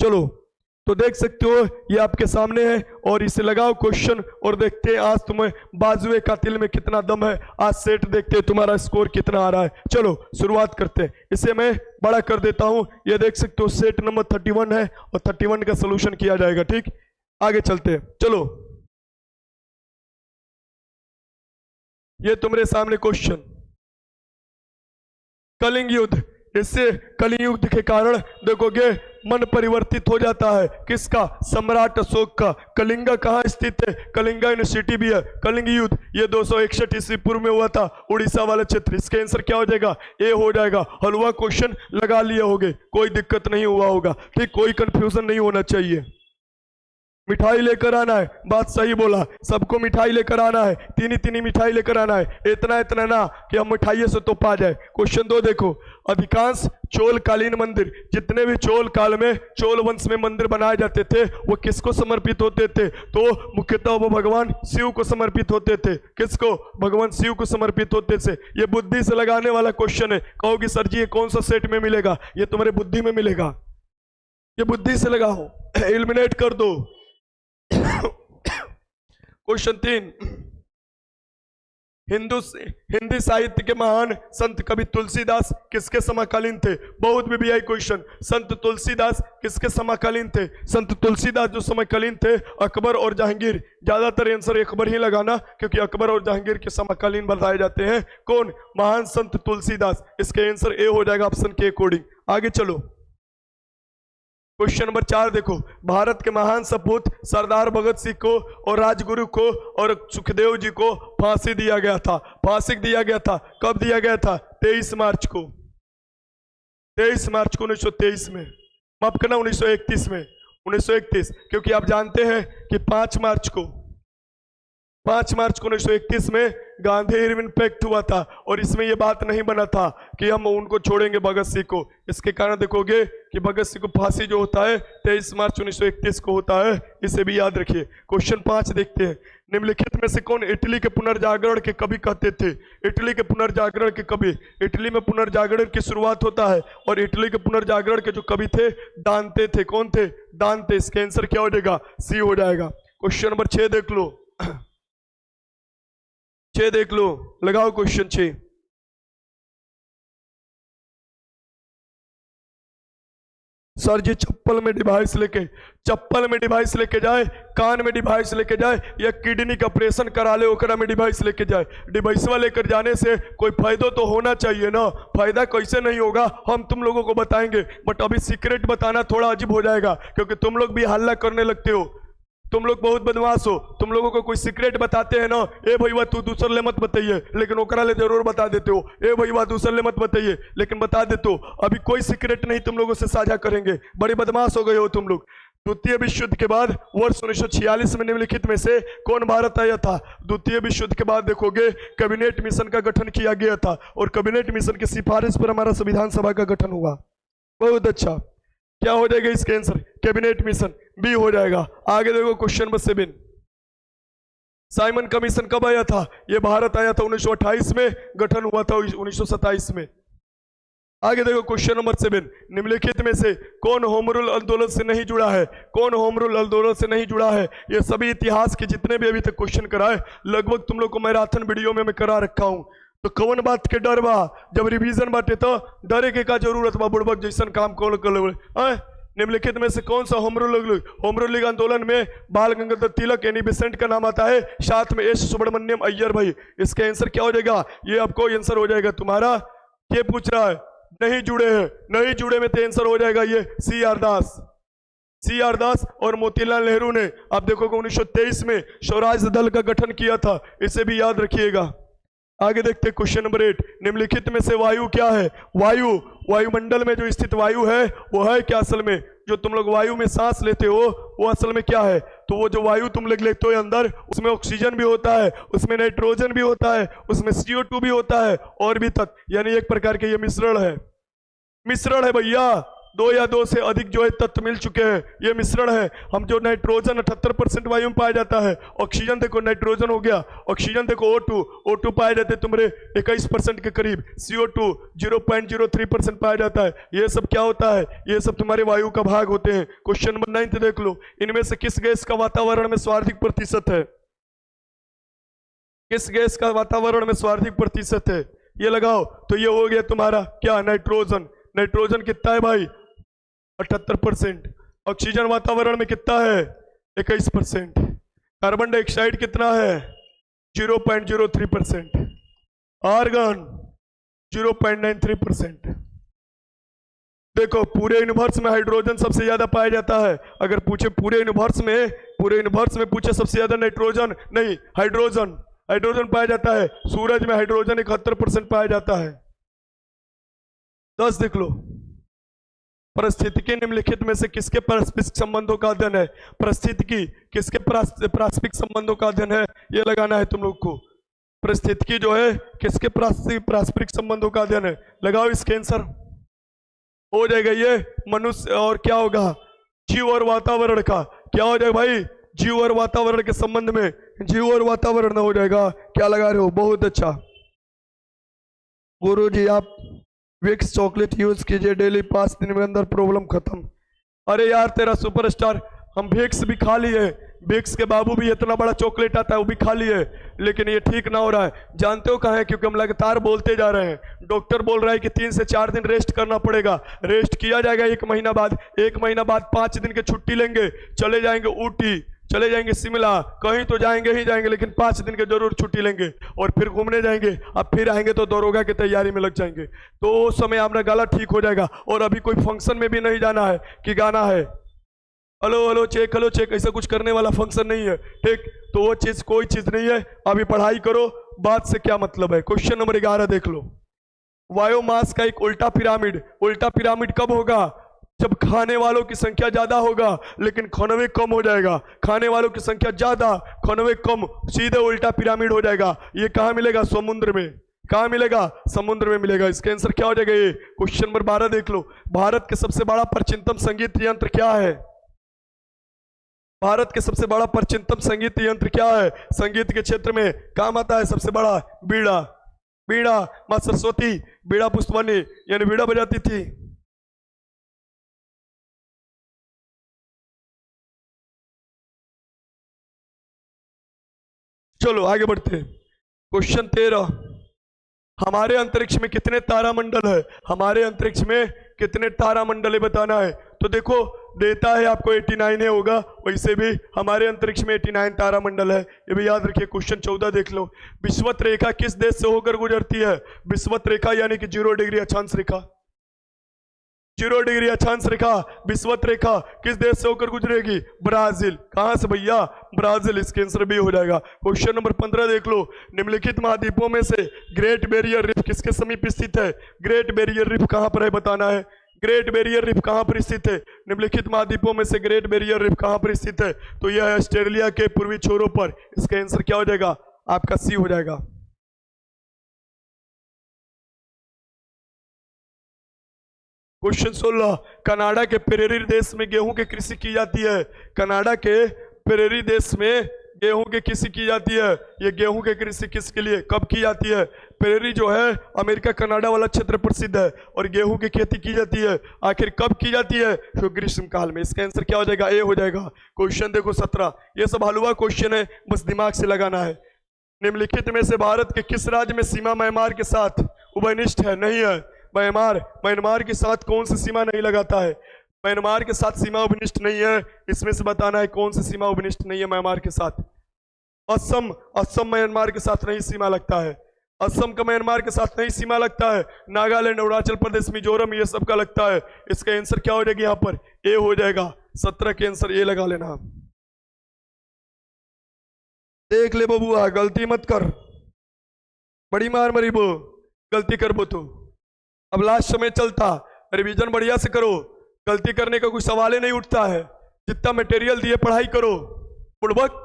चलो तो देख सकते हो ये आपके सामने है और इसे लगाओ क्वेश्चन और देखते हैं आज तुम्हें बाजुए कातिल में कितना दम है। आज सेट देखते हैं तुम्हारा स्कोर कितना आ रहा है। चलो शुरुआत करते हैं। इसे मैं बड़ा कर देता हूं। ये देख सकते हो सेट नंबर 31 है और 31 का सोल्यूशन किया जाएगा। ठीक, आगे चलते हैं। चलो ये तुम्हारे सामने क्वेश्चन, कलिंग युद्ध। इससे कलिंग युद्ध के कारण देखोगे मन परिवर्तित हो जाता है। किसका? सम्राट अशोक का। कलिंगा कहाँ स्थित है? कलिंगा यूनिवर्सिटी भी है। कलिंग युद्ध ये 261 ईस्वी पूर्व में हुआ था, उड़ीसा वाला क्षेत्र। इसका आंसर क्या हो जाएगा? ए हो जाएगा। हलवा क्वेश्चन लगा लिए होगे, कोई दिक्कत नहीं हुआ होगा। ठीक, कोई कंफ्यूजन नहीं होना चाहिए। मिठाई लेकर आना है, बात सही बोला, सबको मिठाई लेकर आना है। तीनी मिठाई लेकर आना है, इतना इतना ना कि हम मिठाइयों से तो पा जाए। क्वेश्चन 2 देखो, अधिकांश चोल कालीन मंदिर, जितने भी चोल काल में चोल वंश में मंदिर बनाए जाते थे वो किसको समर्पित होते थे? तो मुख्यतः वो भगवान शिव को समर्पित होते थे। किसको? भगवान शिव को समर्पित होते थे। ये बुद्धि से लगाने वाला क्वेश्चन है। कहोगे सर जी ये कौन सा सेट में मिलेगा? ये तुम्हारे बुद्धि में मिलेगा, ये बुद्धि से लगाओ, एलिमिनेट कर दो। क्वेश्चन 3, हिंदी साहित्य के महान संत कवि तुलसीदास किसके समकालीन थे? बहुत वीवीआई क्वेश्चन। संत तुलसीदास किसके समकालीन थे? संत तुलसीदास जो समकालीन थे अकबर और जहांगीर। ज्यादातर आंसर अकबर ही लगाना क्योंकि अकबर और जहांगीर के समकालीन बताए जाते हैं। कौन? महान संत तुलसीदास। इसके आंसर ए हो जाएगा ऑप्शन के अकॉर्डिंग। आगे चलो क्वेश्चन नंबर 4 देखो, भारत के महान सपूत सरदार भगत सिंह को और राजगुरु को और सुखदेव जी को फांसी दिया गया था। फांसी दिया गया था, कब दिया गया था? 23 मार्च को। 23 मार्च को 1923 में, माफ करना 1931 में। 1931 क्योंकि आप जानते हैं कि 5 मार्च को 1931 में गांधी इरविन पैक्ट हुआ था और इसमें यह बात नहीं बना था कि हम उनको छोड़ेंगे भगत सिंह को। इसके कारण देखोगे कि भगत सिंह को फांसी जो होता है 23 मार्च 1931 को होता है। इसे भी याद रखिए। क्वेश्चन 5 देखते हैं, निम्नलिखित में से कौन इटली के पुनर्जागरण के कवि कहते थे? इटली के पुनर्जागरण के कवि, इटली में पुनर्जागरण की शुरुआत होता है और इटली के पुनर्जागरण के जो कवि थे दांते थे। कौन थे? दांते। इसका आंसर क्या हो जाएगा? सी हो जाएगा। क्वेश्चन नंबर 6 देख लो, 6 देख लो, लगाओ क्वेश्चन 6। सर जी चप्पल में डिवाइस लेके जाए, कान में डिवाइस लेके जाए या किडनी का ऑपरेशन करा ले ओकरा में डिवाइस लेके जाए। डिवाइसवा लेकर जाने से कोई फायदा तो होना चाहिए ना। फायदा कैसे नहीं होगा हम तुम लोगों को बताएंगे, बट अभी सीक्रेट बताना थोड़ा अजीब हो जाएगा क्योंकि तुम लोग भी हल्ला करने लगते हो। तुम लोग बहुत बदमाश हो। तुम लोगों को कोई सीक्रेट बताते हैं ना, ए भैया तू दूसरे ले मत बताइए, लेकिन ओकरा ले जरूर बता देते हो। ए भैया दूसरे ले मत बताइए, लेकिन बता देते हो। अभी कोई सीक्रेट नहीं तुम लोगों से साझा करेंगे। बड़े बदमाश हो गए हो तुम लोग। द्वितीय विश्व युद्ध के बाद वर्ष 1946 में निम्नलिखित में से कौन भारत आया था? द्वितीय विश्व युद्ध के बाद देखोगे कैबिनेट मिशन का गठन किया गया था और कैबिनेट मिशन की सिफारिश पर हमारा संविधान सभा का गठन हुआ। बहुत अच्छा। क्या हो जाएगा इसका आंसर? कैबिनेट मिशन, बी हो जाएगा। आगे देखो क्वेश्चन नंबर 7, साइमन कमीशन कब आया था? ये भारत आया था 1928 में, गठन हुआ था 1927 में। आगे देखो क्वेश्चन नंबर 7, निम्नलिखित में से कौन होम रूल आंदोलन से नहीं जुड़ा है? कौन होम रूल आंदोलन से नहीं जुड़ा है? ये सभी इतिहास के जितने भी अभी तक क्वेश्चन कराए लगभग तुम लोग को मैराथन वीडियो में मैं करा रखा हूं। तो कौन बात के डर बा? जब रिवीजन बाटे तो डरे के का जरूरत बा? बुड़बक जैसन काम कौन कर? निम्नलिखित में से कौन सा होम रूल लीग आंदोलन में बाल गंगाधर तिलक यानी बेसेंट का नाम आता है, साथ में एस सुब्रमण्यम अय्यर भाई। इसका आंसर क्या हो जाएगा? ये आपको आंसर हो जाएगा तुम्हारा। ये पूछ रहा है नहीं जुड़े हैं, नहीं जुड़े में तो आंसर हो जाएगा ये सी आर दास और मोतीलाल नेहरू ने आप देखोगे 1923 में स्वराज दल का गठन किया था। इसे भी याद रखिएगा। आगे देखते क्वेश्चन नंबर 8, निम्नलिखित में से वायु क्या है? वायुमंडल में जो स्थित वायु है वो है क्या? असल में जो तुम लोग वायु में सांस लेते हो वो असल में क्या है? तो वो जो वायु तुम लोग लेते हो अंदर उसमें ऑक्सीजन भी होता है, उसमें नाइट्रोजन भी होता है, उसमें CO2 भी होता है और भी तक, यानी एक प्रकार के ये मिश्रण है भैया। दो या दो से अधिक जो है तत्व मिल चुके हैं, ये मिश्रण है। हम जो नाइट्रोजन 78% वायु में पाया जाता है, ऑक्सीजन देखो नाइट्रोजन हो गया, ऑक्सीजन देखो O2 पाए जाते हैं तुम्हारे 21% के करीब, CO2 0.03% पाया जाता है। ये सब क्या होता है? ये सब तुम्हारे वायु का भाग होते हैं। क्वेश्चन नंबर 9 देख लो, इनमें से किस गैस का वातावरण में सर्वाधिक प्रतिशत है? किस गैस का वातावरण में सर्वाधिक प्रतिशत है? ये लगाओ तो ये हो गया तुम्हारा क्या? नाइट्रोजन। नाइट्रोजन कितना है भाई? 78%। ऑक्सीजन वातावरण में कितना है? 21%। कार्बन डाइऑक्साइड कितना है? 0.03%। आर्गन 0.93%। देखो पूरे यूनिवर्स में हाइड्रोजन सबसे ज्यादा पाया जाता है। अगर पूछे पूरे यूनिवर्स में पूछे सबसे ज्यादा नाइट्रोजन नहीं हाइड्रोजन पाया जाता है। सूरज में हाइड्रोजन 71% पाया जाता है। 10 देख लो, पारिस्थितिकी निम्नलिखित में से किसके पारस्परिक संबंधों का अध्ययन है? पारिस्थितिकी किसके पारस्परिक संबंधों का अध्ययन है? ये लगाना है तुम लोग को। पारिस्थितिकी जो है किसके पारस्परिक संबंधों का अध्ययन है? लगाओ इसके आंसर हो जाएगा ये मनुष्य और क्या होगा? जीव और वातावरण का। क्या हो जाएगा भाई? जीव और वातावरण के संबंध में जीव और वातावरण हो जाएगा। क्या लगा रहे हो? बहुत अच्छा गुरुजी, आप विक्स चॉकलेट यूज कीजिए डेली, 5 दिन में अंदर प्रॉब्लम खत्म। अरे यार तेरा सुपरस्टार, हम विक्स भी खा लिए, विक्स के बाबू भी इतना बड़ा चॉकलेट आता है वो भी खा लिए, लेकिन ये ठीक ना हो रहा है। जानते हो कहाँ है? क्योंकि हम लगातार बोलते जा रहे हैं। डॉक्टर बोल रहा है कि 3 से 4 दिन रेस्ट करना पड़ेगा। रेस्ट किया जाएगा 1 महीना बाद। 1 महीना बाद 5 दिन की छुट्टी लेंगे, चले जाएंगे ऊटी, चले जाएंगे शिमला, कहीं तो जाएंगे ही जाएंगे, लेकिन 5 दिन की जरूर छुट्टी लेंगे और फिर घूमने जाएंगे। अब फिर आएंगे तो दरोगा की तैयारी में लग जाएंगे, तो उस समय आपका गला ठीक हो जाएगा। और अभी कोई फंक्शन में भी नहीं जाना है कि गाना है हेलो चेक, ऐसा कुछ करने वाला फंक्शन नहीं है, ठीक? तो वो चीज कोई चीज नहीं है। अभी पढ़ाई करो, बात से क्या मतलब है। क्वेश्चन नंबर 11 देख लो, बायोमास का एक उल्टा पिरामिड कब होगा? जब खाने वालों की संख्या ज्यादा होगा लेकिन खनवे कम हो जाएगा। खाने वालों की संख्या ज्यादा, खनवे कम, सीधे उल्टा पिरामिड हो जाएगा। ये कहाँ मिलेगा? समुद्र में। कहाँ मिलेगा? समुद्र में मिलेगा। इसका आंसर क्या हो जाएगा? ये क्वेश्चन नंबर 12 देख लो, भारत के सबसे बड़ा प्राचीनतम संगीत यंत्र क्या है? भारत के सबसे बड़ा प्राचीनतम संगीत यंत्र क्या है? संगीत के क्षेत्र में काम आता है सबसे बड़ा बीड़ा। माँ सरस्वती बीड़ा पुष्पवानी यानी बीड़ा बजाती थी। चलो आगे बढ़ते हैं। क्वेश्चन 13, हमारे अंतरिक्ष में कितने तारामंडल है? हमारे अंतरिक्ष में कितने तारामंडल है बताना है। तो देखो देता है आपको 89 होगा, वैसे भी हमारे अंतरिक्ष में 89 तारामंडल है, ये भी याद रखिए। क्वेश्चन 14 देख लो, विषुवत रेखा किस देश से होकर गुजरती है? विषुवत रेखा यानी कि 0 डिग्री अक्षांश रेखा। 0 डिग्री अक्षांश रेखा विषुवत रेखा किस देश से होकर गुजरेगी? ब्राजील। कहां से भैया? ब्राजील। इसके आंसर भी हो जाएगा। क्वेश्चन नंबर 15 देख लो, निम्नलिखित महाद्वीपों में से ग्रेट बैरियर रिफ किसके समीप स्थित है? ग्रेट बैरियर रिफ कहां पर है बताना है। ग्रेट बैरियर रिफ कहां पर स्थित है? निम्नलिखित महाद्वीपों में से ग्रेट बैरियर रिफ कहां पर स्थित है? तो यह है ऑस्ट्रेलिया के पूर्वी छोरों पर। इसका आंसर क्या हो जाएगा? आपका सी हो जाएगा। क्वेश्चन 16, कनाडा के पेरेरी देश में गेहूं की कृषि की जाती है। कनाडा के पेरेरी देश में गेहूं की कृषि की जाती है। ये गेहूं की कृषि किसके लिए कब की जाती है? पेरेरी जो है अमेरिका कनाडा वाला क्षेत्र प्रसिद्ध है और गेहूं की खेती की जाती है। आखिर कब की जाती है? तो ग्रीष्म काल में। इसका आंसर क्या हो जाएगा? ए हो जाएगा। क्वेश्चन देखो 17, ये सब हलवा क्वेश्चन है, बस दिमाग से लगाना है। निम्नलिखित में से भारत के किस राज्य में सीमा म्यांमार के साथ उभयनिष्ठ है? नहीं है। म्यांमार के साथ कौन सी सीमा नहीं लगाता है? म्यांमार के साथ सीमा उभयनिष्ठ नहीं है। इसमें से बताना है कौन सी सीमा उभयनिष्ठ नहीं है म्यांमार के साथ। असम म्यांमार के साथ नहीं सीमा लगता है। असम का म्यांमार के साथ नहीं सीमा लगता है। नागालैंड, अरुणाचल प्रदेश, मिजोरम, ये सब का लगता है। इसका आंसर क्या हो जाएगा? यहाँ पर ए हो जाएगा। 17 के आंसर ए लगा लेना। देख ले बबुआ, गलती मत कर, बड़ी मार मरी वो गलती कर बो तो। अब लास्ट समय चलता, रिवीजन बढ़िया से करो, गलती करने का कोई सवाल ही नहीं उठता है। जितना मटेरियल दिए पढ़ाई करो। बुड़बक।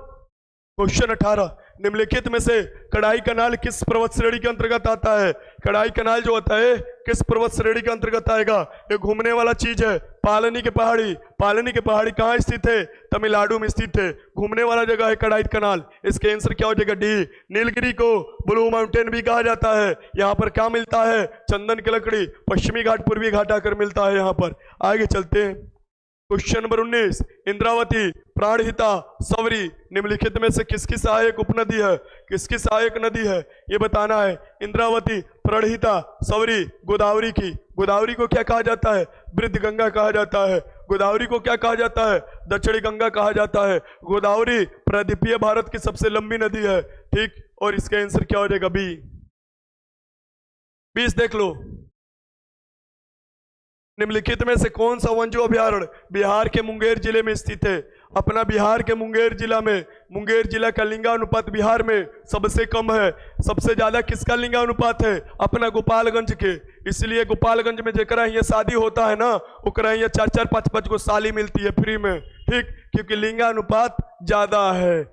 क्वेश्चन 18, निम्नलिखित में से कड़ाई कनाल किस पर्वत श्रेणी के अंतर्गत आता है? कड़ाई कनाल जो होता है किस पर्वत श्रेणी के अंतर्गत आएगा? ये घूमने वाला चीज है। पालनी के पहाड़ी, पालनी के पहाड़ी कहाँ स्थित है? तमिलनाडु में स्थित है। घूमने वाला जगह है कड़ाई कनाल। इसके आंसर क्या हो जाएगा? डी। नीलगिरी को ब्लू माउंटेन भी कहा जाता है। यहाँ पर क्या मिलता है? चंदन की लकड़ी। पश्चिमी घाट पूर्वी घाट आकर मिलता है यहाँ पर। आगे चलते हैं। क्वेश्चन नंबर 19, इंद्रावती, प्राणहिता, सवरी निम्नलिखित में से किसकी सहायक उपनदी है? किसकी सहायक नदी है ये बताना है। इंद्रावती, प्रणहिता, सवरी, गोदावरी की। गोदावरी को क्या कहा जाता है? वृद्ध गंगा कहा जाता है। गोदावरी को क्या कहा जाता है? दक्षिणी गंगा कहा जाता है। गोदावरी प्रायद्वीपीय भारत की सबसे लंबी नदी है। ठीक, और इसका आंसर क्या हो जाएगा? बी। 20 देख लो। निम्नलिखित में से कौन सा वन्यजीव अभयारण्य बिहार के मुंगेर जिले में स्थित है? अपना बिहार के मुंगेर जिला में, मुंगेर जिला का लिंगानुपात बिहार में सबसे कम है। सबसे ज्यादा किसका लिंगानुपात है? अपना गोपालगंज के। इसलिए गोपालगंज में जेकरा ये शादी होता है ना, ओकरा ये 4-4, 5-5 को साली मिलती है फ्री में। ठीक, क्योंकि लिंगानुपात ज्यादा है।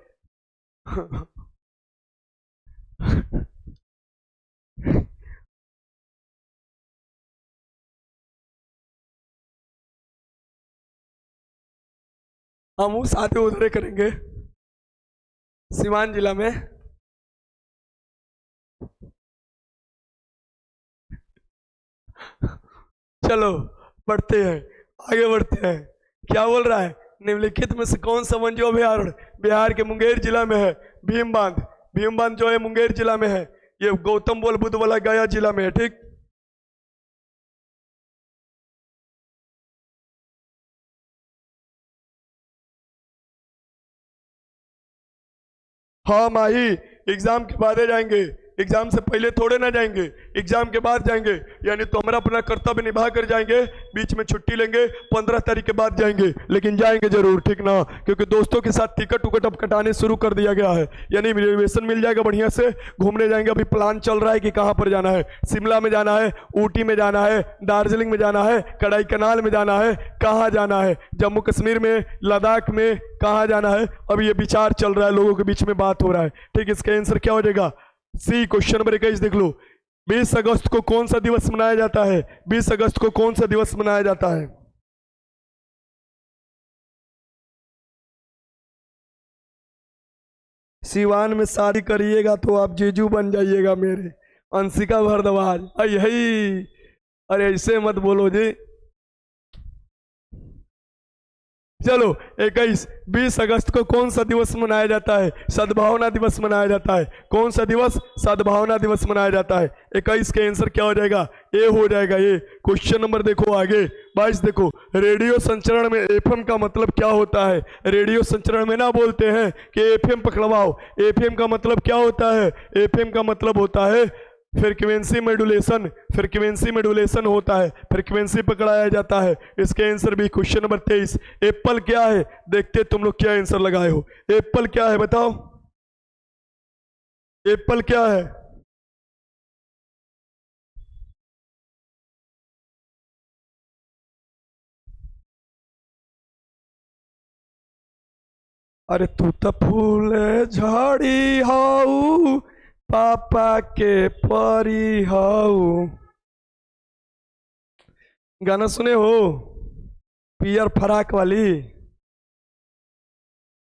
हम उस शादी उधर करेंगे सीवान जिला में। चलो बढ़ते हैं, आगे बढ़ते हैं। क्या बोल रहा है? निम्नलिखित में से कौन सा वन्यजीव अभयारण्य बिहार के मुंगेर जिला में है? भीम बांध। भीम बांध जो है मुंगेर जिला में है। ये गौतम बुद्ध वाला गया जिला में है। ठीक, हाँ माही, एग्जाम के बाद जाएंगे, एग्जाम से पहले थोड़े ना जाएंगे, एग्जाम के बाद जाएंगे। यानी तो हमारा अपना कर्तव्य निभा कर जाएंगे। बीच में छुट्टी लेंगे, 15 तारीख के बाद जाएंगे, लेकिन जाएंगे जरूर। ठीक ना? क्योंकि दोस्तों के साथ टिकट उकट अब कटाने शुरू कर दिया गया है। यानी रिजर्वेशन मिल जाएगा बढ़िया से। घूमने जाएंगे। अभी प्लान चल रहा है कि कहाँ पर जाना है। शिमला में जाना है, ऊटी में जाना है, दार्जिलिंग में जाना है, कड़ाई कनाल में जाना है, कहाँ जाना है, जम्मू कश्मीर में, लद्दाख में, कहाँ जाना है। अभी ये विचार चल रहा है, लोगों के बीच में बात हो रहा है। ठीक, इसका आंसर क्या हो जाएगा? सी। क्वेश्चन नंबर 21 देख लो। 20 अगस्त को कौन सा दिवस मनाया जाता है? 20 अगस्त को कौन सा दिवस मनाया जाता है? सिवान में शादी करिएगा तो आप जीजू बन जाइएगा मेरे। अंशिका भारद्वाज। आई। अरे ऐसे मत बोलो जी। चलो 21, 20 अगस्त को कौन सा दिवस मनाया जाता है? सद्भावना दिवस मनाया जाता है। कौन सा दिवस? सद्भावना दिवस मनाया जाता है। 21 के आंसर क्या हो जाएगा? ए हो जाएगा। ये क्वेश्चन नंबर देखो आगे 22 देखो। रेडियो संचरण में एफएम का मतलब क्या होता है? रेडियो संचरण में ना बोलते हैं कि एफएम पकड़वाओ। एफएम का मतलब क्या होता है? एफएम का मतलब होता है फ्रीक्वेंसी मॉड्यूलेशन। फ्रीक्वेंसी मॉड्यूलेशन होता है, फ्रीक्वेंसी पकड़ाया जाता है। इसके आंसर भी। क्वेश्चन नंबर 23, एप्पल क्या है? देखते तुम लोग क्या आंसर लगाए हो। एप्पल क्या है बताओ? एप्पल क्या है? अरे तू तो फूल झाड़ी हाउ, पापा के परी हाउ। गाना सुने हो? पियर फराक वाली।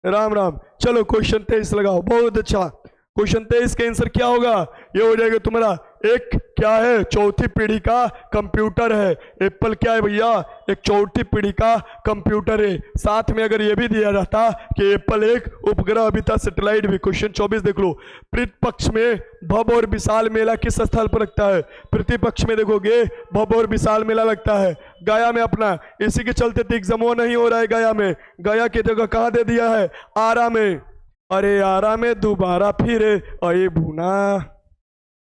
राम राम। चलो क्वेश्चन 23 लगाओ। बहुत अच्छा। क्वेश्चन 23 का आंसर क्या होगा? ये हो जाएगा तुम्हारा एक क्या है? चौथी पीढ़ी का कंप्यूटर है। एप्पल क्या है भैया? एक चौथी पीढ़ी का कंप्यूटर है। साथ में अगर ये भी दिया जाता कि एप्पल एक उपग्रह भी था, सैटेलाइट भी। क्वेश्चन 24 देख लो। प्रतिपक्ष में भव्य और विशाल मेला किस स्थल पर लगता है? प्रतिपक्ष में देखोगे भव्य और विशाल मेला लगता है गया में अपना। इसी के चलते तो एग्जाम नहीं हो रहा है गया में। गया की जगह कहाँ दे दिया है? आरा में। अरे आरा में दोबारा फिर अरे भूना।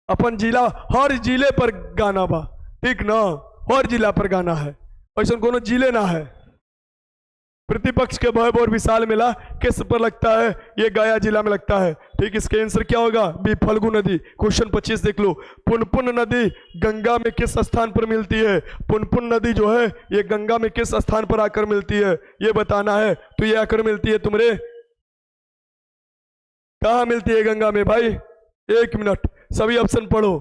अपन जिला, हर जिले पर गाना बा। ठीक ना? हर जिला पर गाना है, ऐसा कोनो जिले ना है। प्रतिपक्ष के भव्य और विशाल मेला किस पर लगता है? ये गया जिला में लगता है। ठीक, इसका आंसर क्या होगा? बी, फल्गु नदी। क्वेश्चन 25 देख लो। पुनपुन नदी गंगा में किस स्थान पर मिलती है? पुनपुन नदी जो है ये गंगा में किस स्थान पर आकर मिलती है ये बताना है। तो ये आकर मिलती है तुम्हारे, कहाँ मिलती है गंगा में भाई? 1 मिनट, सभी ऑप्शन पढ़ो।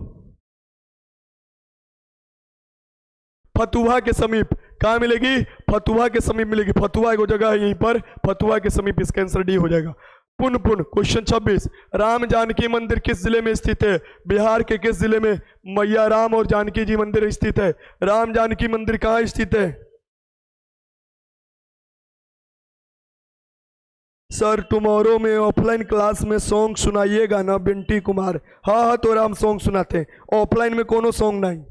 फतुहा के समीप। कहाँ मिलेगी? फतुहा के समीप मिलेगी। फतुहा एक जगह है यहीं पर, फतुहा के समीप। इसका आंसर डी हो जाएगा। पुन पुन क्वेश्चन 26, राम जानकी मंदिर किस जिले में स्थित है? बिहार के किस जिले में मैया राम और जानकी जी मंदिर स्थित है? राम जानकी मंदिर कहाँ स्थित है? सर टुमारो में ऑफलाइन क्लास में सॉन्ग सुनाइएगा ना बिंटी कुमार। हाँ हाँ, तो हम सॉन्ग सुनाते हैं, ऑफलाइन में कोनो सॉन्ग नहीं।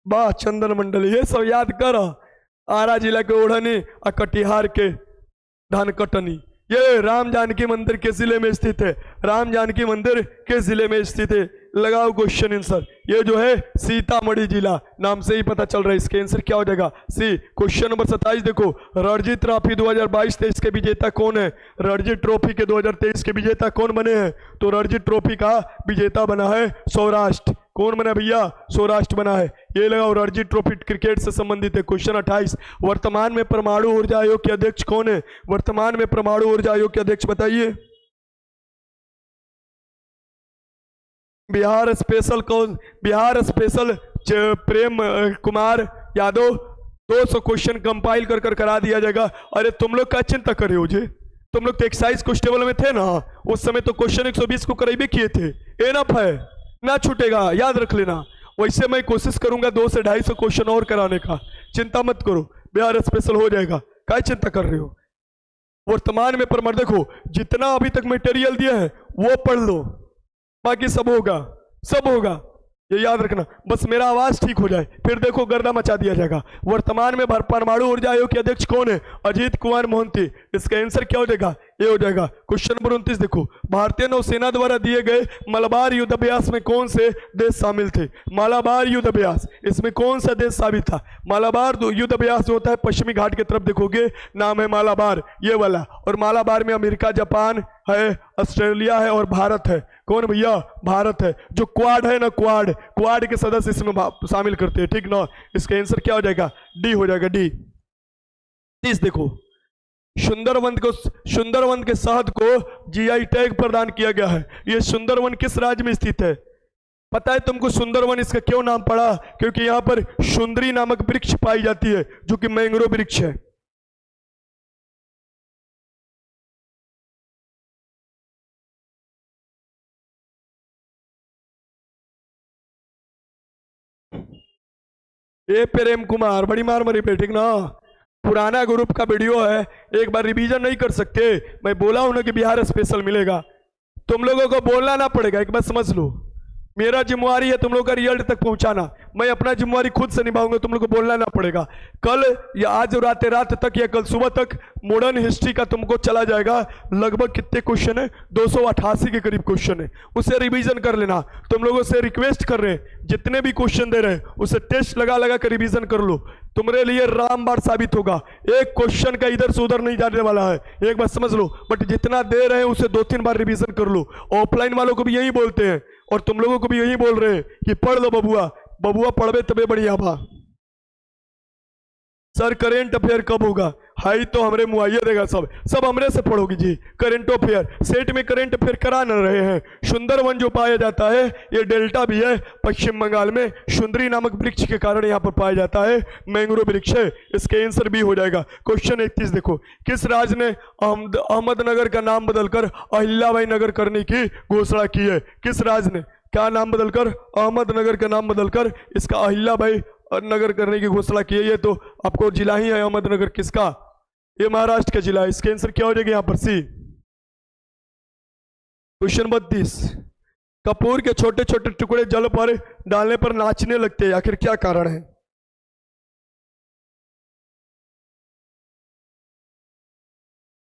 वाह चंदन मंडल, ये सब याद कर। आरा जिला के ओढ़नी और कटिहार के धान कटनी। ये राम जानकी मंदिर किस जिले में स्थित है? राम जानकी मंदिर किस जिले में स्थित है? लगाओ क्वेश्चन आंसर। ये जो है सीतामढ़ी जिला, नाम से ही पता चल रहा है। इसके आंसर क्या हो जाएगा? सी। क्वेश्चन नंबर 27 देखो, रणजी ट्रॉफी 2022-23 के विजेता कौन है? रणजी ट्रॉफी के 2023 के विजेता कौन बने हैं? तो रणजी ट्रॉफी का विजेता बना है सौराष्ट्र। कौन बना भैया? सौराष्ट्र बना है। ये लगाओ, रणजी ट्रॉफी क्रिकेट से संबंधित है। क्वेश्चन 28, वर्तमान में परमाणु ऊर्जा आयोग के अध्यक्ष कौन है? वर्तमान में परमाणु ऊर्जा आयोग के अध्यक्ष बताइए। बिहार स्पेशल कौन? Bihar special Prem Kumar Yadav. 200 question compile कर कर करा दिया जाएगा। अरे तुम लोग क्या चिंता कर रहे हो जी? तुम लोग तो एक्साइज कांस्टेबल में थे ना, उस समय तो क्वेश्चन 120 को करीबी किए थे। एनफ है, ना छूटेगा, याद रख लेना। वैसे मैं कोशिश करूंगा 200 से 250 क्वेश्चन और कराने का, चिंता मत करो, बिहार स्पेशल हो जाएगा। क्या चिंता कर रहे हो? वर्तमान में परमाणु, देखो जितना अभी तक मटेरियल दिया है वो पढ़ लो, बाकी सब होगा, सब होगा, ये याद रखना। बस मेरा आवाज ठीक हो जाए, फिर देखो गर्दा मचा दिया जाएगा। वर्तमान में परमाणु ऊर्जा आयोग के अध्यक्ष कौन है? अजीत कुमार मोहंती। इसका आंसर क्या हो जाएगा? ये हो जाएगा। क्वेश्चन नंबर 29 देखो, भारतीय नौसेना द्वारा दिए गए मलाबार युद्ध अभ्यास में कौन से देश शामिल थे? मलाबार युद्ध अभ्यास, इसमें कौन सा देश शामिल था? मलाबार युद्ध अभ्यास जो होता है पश्चिमी घाट की तरफ देखोगे, नाम है मालाबार, ये वाला। और मालाबार में अमेरिका, जापान है, ऑस्ट्रेलिया है और भारत है। कौन भैया? भारत है। जो क्वाड है ना, क्वाड, क्वाड के सदस्य इसमें शामिल करते हैं, ठीक ना। इसका आंसर क्या हो जाएगा? डी हो जाएगा, डी। 30 देखो, सुंदरवन के शहद को जीआई टैग प्रदान किया गया है। ये सुंदरवन किस राज्य में स्थित है? पता है तुमको सुंदरवन इसका क्यों नाम पड़ा? क्योंकि यहां पर सुंदरी नामक वृक्ष पाई जाती है, जो कि मैंग्रोव वृक्ष है। ये प्रेम कुमार बड़ी मार मरी पे, ठीक ना। पुराना ग्रुप का वीडियो है, एक बार रिवीजन नहीं कर सकते? मैं बोला हूं ना कि बिहार स्पेशल मिलेगा, तुम लोगों को बोलना ना पड़ेगा, एक बार समझ लो। मेरा जिम्मेवारी है तुम लोग का रिजल्ट तक पहुंचाना, मैं अपना जिम्मेवारी खुद से निभाऊंगा, तुम लोग को बोलना ना पड़ेगा। कल या आज रात तक या कल सुबह तक मॉडर्न हिस्ट्री का तुमको चला जाएगा। लगभग कितने क्वेश्चन है? 288 के करीब क्वेश्चन है, उसे रिवीजन कर लेना। तुम लोगों से रिक्वेस्ट कर रहे हैं, जितने भी क्वेश्चन दे रहे हैं उसे टेस्ट लगा लगा कर रिवीजन कर लो, तुम्हारे लिए रामबाण साबित होगा। एक क्वेश्चन का इधर से उधर नहीं जाने वाला है, एक बार समझ लो। बट जितना दे रहे हैं उसे 2-3 बार रिवीजन कर लो। ऑफलाइन वालों को भी यही बोलते हैं और तुम लोगों को भी यही बोल रहे हैं कि पढ़ लो बबुआ, बबुआ पढ़वे तबे बढ़िया बा। सर करेंट अफेयर कब होगा? हाई तो हमरे मुआइया देगा, सब हमरे से पढ़ोगी जी। करेंट अफेयर सेट में करेंट अफेयर करा न रहे हैं। सुंदरवन जो पाया जाता है ये डेल्टा भी है पश्चिम बंगाल में, सुंदरी नामक वृक्ष के कारण यहाँ पर पाया जाता है, मैंग्रोव वृक्ष है। इसके आंसर भी हो जाएगा। क्वेश्चन 31 देखो, किस राज्य ने अहमदनगर का नाम बदलकर अहिल्याबाई नगर करने की घोषणा की है? किस राज्य ने क्या नाम बदलकर? अहमदनगर का नाम बदलकर इसका अहिल्याबाई नगर करने की घोषणा की है। ये तो आपको जिला ही है अहमदनगर, किसका? ये महाराष्ट्र का जिला है। इसके आंसर क्या हो जाएगा यहां पर? सी। क्वेश्चन 32, कपूर के छोटे छोटे टुकड़े जल पर डालने पर नाचने लगते हैं, आखिर क्या कारण है?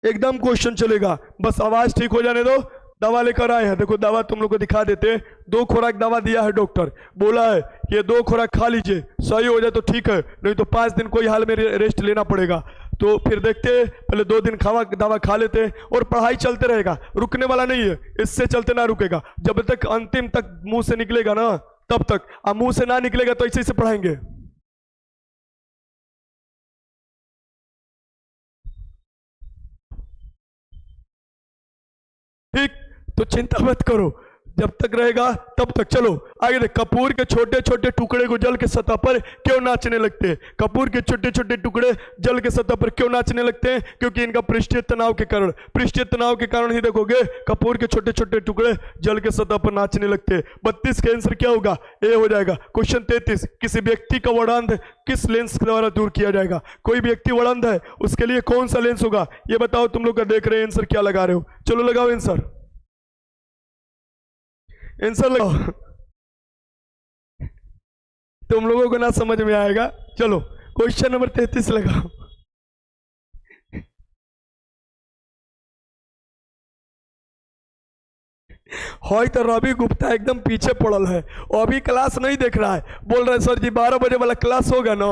एकदम क्वेश्चन चलेगा, बस आवाज ठीक हो जाने दो। दवा लेकर आए हैं, देखो दवा तुम लोग को दिखा देते हैं। 2 खुराक दवा दिया है डॉक्टर, बोला है ये 2 खुराक खा लीजिए, सही हो जाए तो ठीक है, नहीं तो 5 दिन कोई हाल में रेस्ट लेना पड़ेगा। तो फिर देखते हैं, पहले 2 दिन दवा खा लेते हैं और पढ़ाई चलते रहेगा, रुकने वाला नहीं है, इससे चलते ना रुकेगा जब तक अंतिम तक मुंह से निकलेगा ना, तब तक। अब मुंह से ना निकलेगा तो ऐसे पढ़ाएंगे। ठीक, तो चिंता मत करो, जब तक रहेगा तब तक। चलो आगे देख, कपूर के छोटे छोटे टुकड़े को जल के सतह पर क्यों नाचने लगते हैं? कपूर के छोटे छोटे टुकड़े जल के सतह पर क्यों नाचने लगते हैं? क्योंकि इनका पृष्ठीय तनाव के कारण, पृष्ठीय तनाव के कारण ही देखोगे कपूर के छोटे छोटे टुकड़े जल के सतह पर नाचने लगते हैं। 32 का आंसर क्या होगा? ए हो जाएगा। क्वेश्चन 33, किसी व्यक्ति का वड़ांध किस लेंस द्वारा दूर किया जाएगा? कोई व्यक्ति वड़ांध है, उसके लिए कौन सा लेंस होगा? ये बताओ। तुम लोग का देख रहे हैं आंसर क्या लगा रहे हो? चलो लगाओ आंसर, आंसर लगाओ। तुम लोगों को ना समझ में आएगा। चलो क्वेश्चन नंबर 33 लगाओ। हो तो रवि गुप्ता एकदम पीछे पड़ल है, अभी क्लास नहीं देख रहा है, बोल रहे सर जी 12 बजे वाला क्लास होगा ना,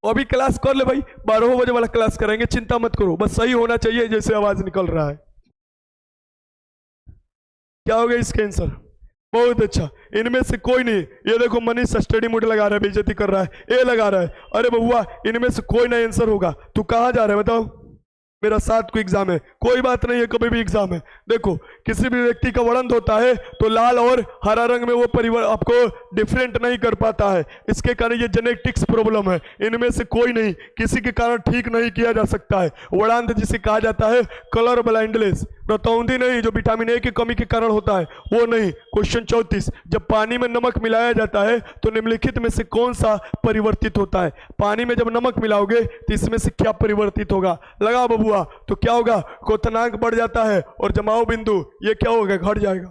अभी क्लास कर ले भाई, 12 बजे वाला क्लास करेंगे, चिंता मत करो, बस सही होना चाहिए जैसे आवाज निकल रहा है। क्या हो गया इसका आंसर? बहुत अच्छा। इनमें से कोई नहीं, ये देखो मनीष स्टडी मोड लगा रहा है, बेइज्जती कर रहा है, ए लगा रहा है। अरे बउआ इनमें से कोई ना आंसर होगा। तू कहाँ जा रहा है बताओ? मेरा 7 को एग्जाम है, कोई बात नहीं है, कभी भी एग्जाम है। देखो किसी भी व्यक्ति का वड़ंत होता है तो लाल और हरा रंग में वो परिवर्तन आपको डिफरेंट नहीं कर पाता है, इसके कारण ये जेनेटिक्स प्रॉब्लम है। इनमें से कोई नहीं, किसी के कारण ठीक नहीं किया जा सकता है। वड़ांत जिसे कहा जाता है कलर ब्लाइंडनेस, रतौंधी नहीं, जो विटामिन ए की कमी के कारण होता है वो नहीं। क्वेश्चन 34, जब पानी में नमक मिलाया जाता है तो निम्नलिखित में से कौन सा परिवर्तित होता है? पानी में जब नमक मिलाओगे तो इसमें से क्या परिवर्तित होगा? लगा बबुआ। तो क्या होगा? क्वथनांक बढ़ जाता है और जमाव बिंदु ये क्या होगा? घट जाएगा।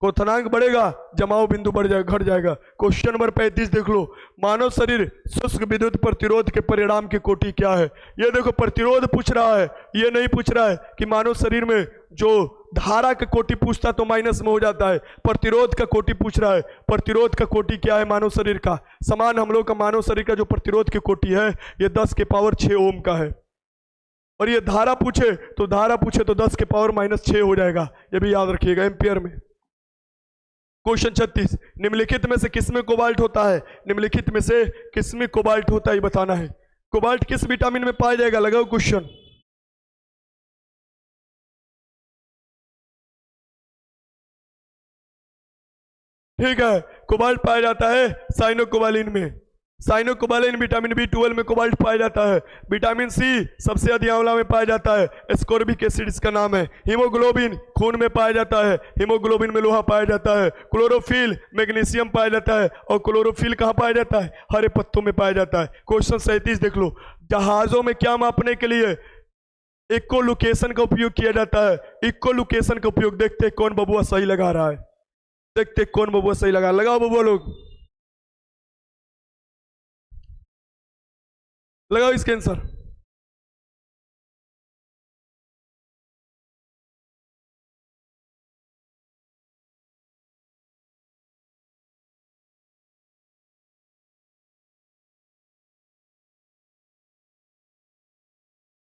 क्वथनांक बढ़ेगा, जमाव बिंदु बढ़ जाएगा, घट जाएगा। क्वेश्चन नंबर 35 देख लो, मानव शरीर शुष्क विद्युत प्रतिरोध के परिणाम की कोटि क्या है? ये देखो प्रतिरोध पूछ रहा है, ये नहीं पूछ रहा है कि मानव शरीर में जो धारा का कोटि पूछता तो माइनस में हो जाता है, प्रतिरोध का कोटि पूछ रहा है। प्रतिरोध का कोटि क्या है मानव शरीर का? समान हम लोग का मानव शरीर का जो प्रतिरोध की कोटि है ये 10 के पावर 6 ओम का है। और ये धारा पूछे तो 10 के पावर -6 हो जाएगा, ये भी याद रखिएगा एम्पियर में। क्वेश्चन 36, निम्नलिखित में से किसमें कोबाल्ट होता है? निम्नलिखित में से किसमें कोबाल्ट होता है बताना है। कोबाल्ट किस विटामिन में पाया जाएगा? लगाओ क्वेश्चन। ठीक है, कोबाल्ट पाया जाता है साइनोकोबालिन में। साइनोकोबालिन विटामिन B12 में कोबाल्ट पाया जाता है। विटामिन सी सबसे अधिक आंवला में पाया जाता है, एस्कॉर्बिक एसिड इसका नाम है। हीमोग्लोबिन खून में पाया जाता है, हीमोग्लोबिन में लोहा पाया जाता है। क्लोरोफिल मैग्नीशियम पाया जाता है, और क्लोरोफिल कहाँ पाया जाता है? हरे पत्तों में पाया जाता है। क्वेश्चन 37 देख लो, जहाजों में क्या मापने के लिए इको लोकेशन का उपयोग किया जाता है? इको लोकेशन का उपयोग देखते कौन बबुआ सही लगा रहा है, देखते कौन बबुआ सही लगा। लगाओ बबुआ लोग, लगाओ इसके आंसर।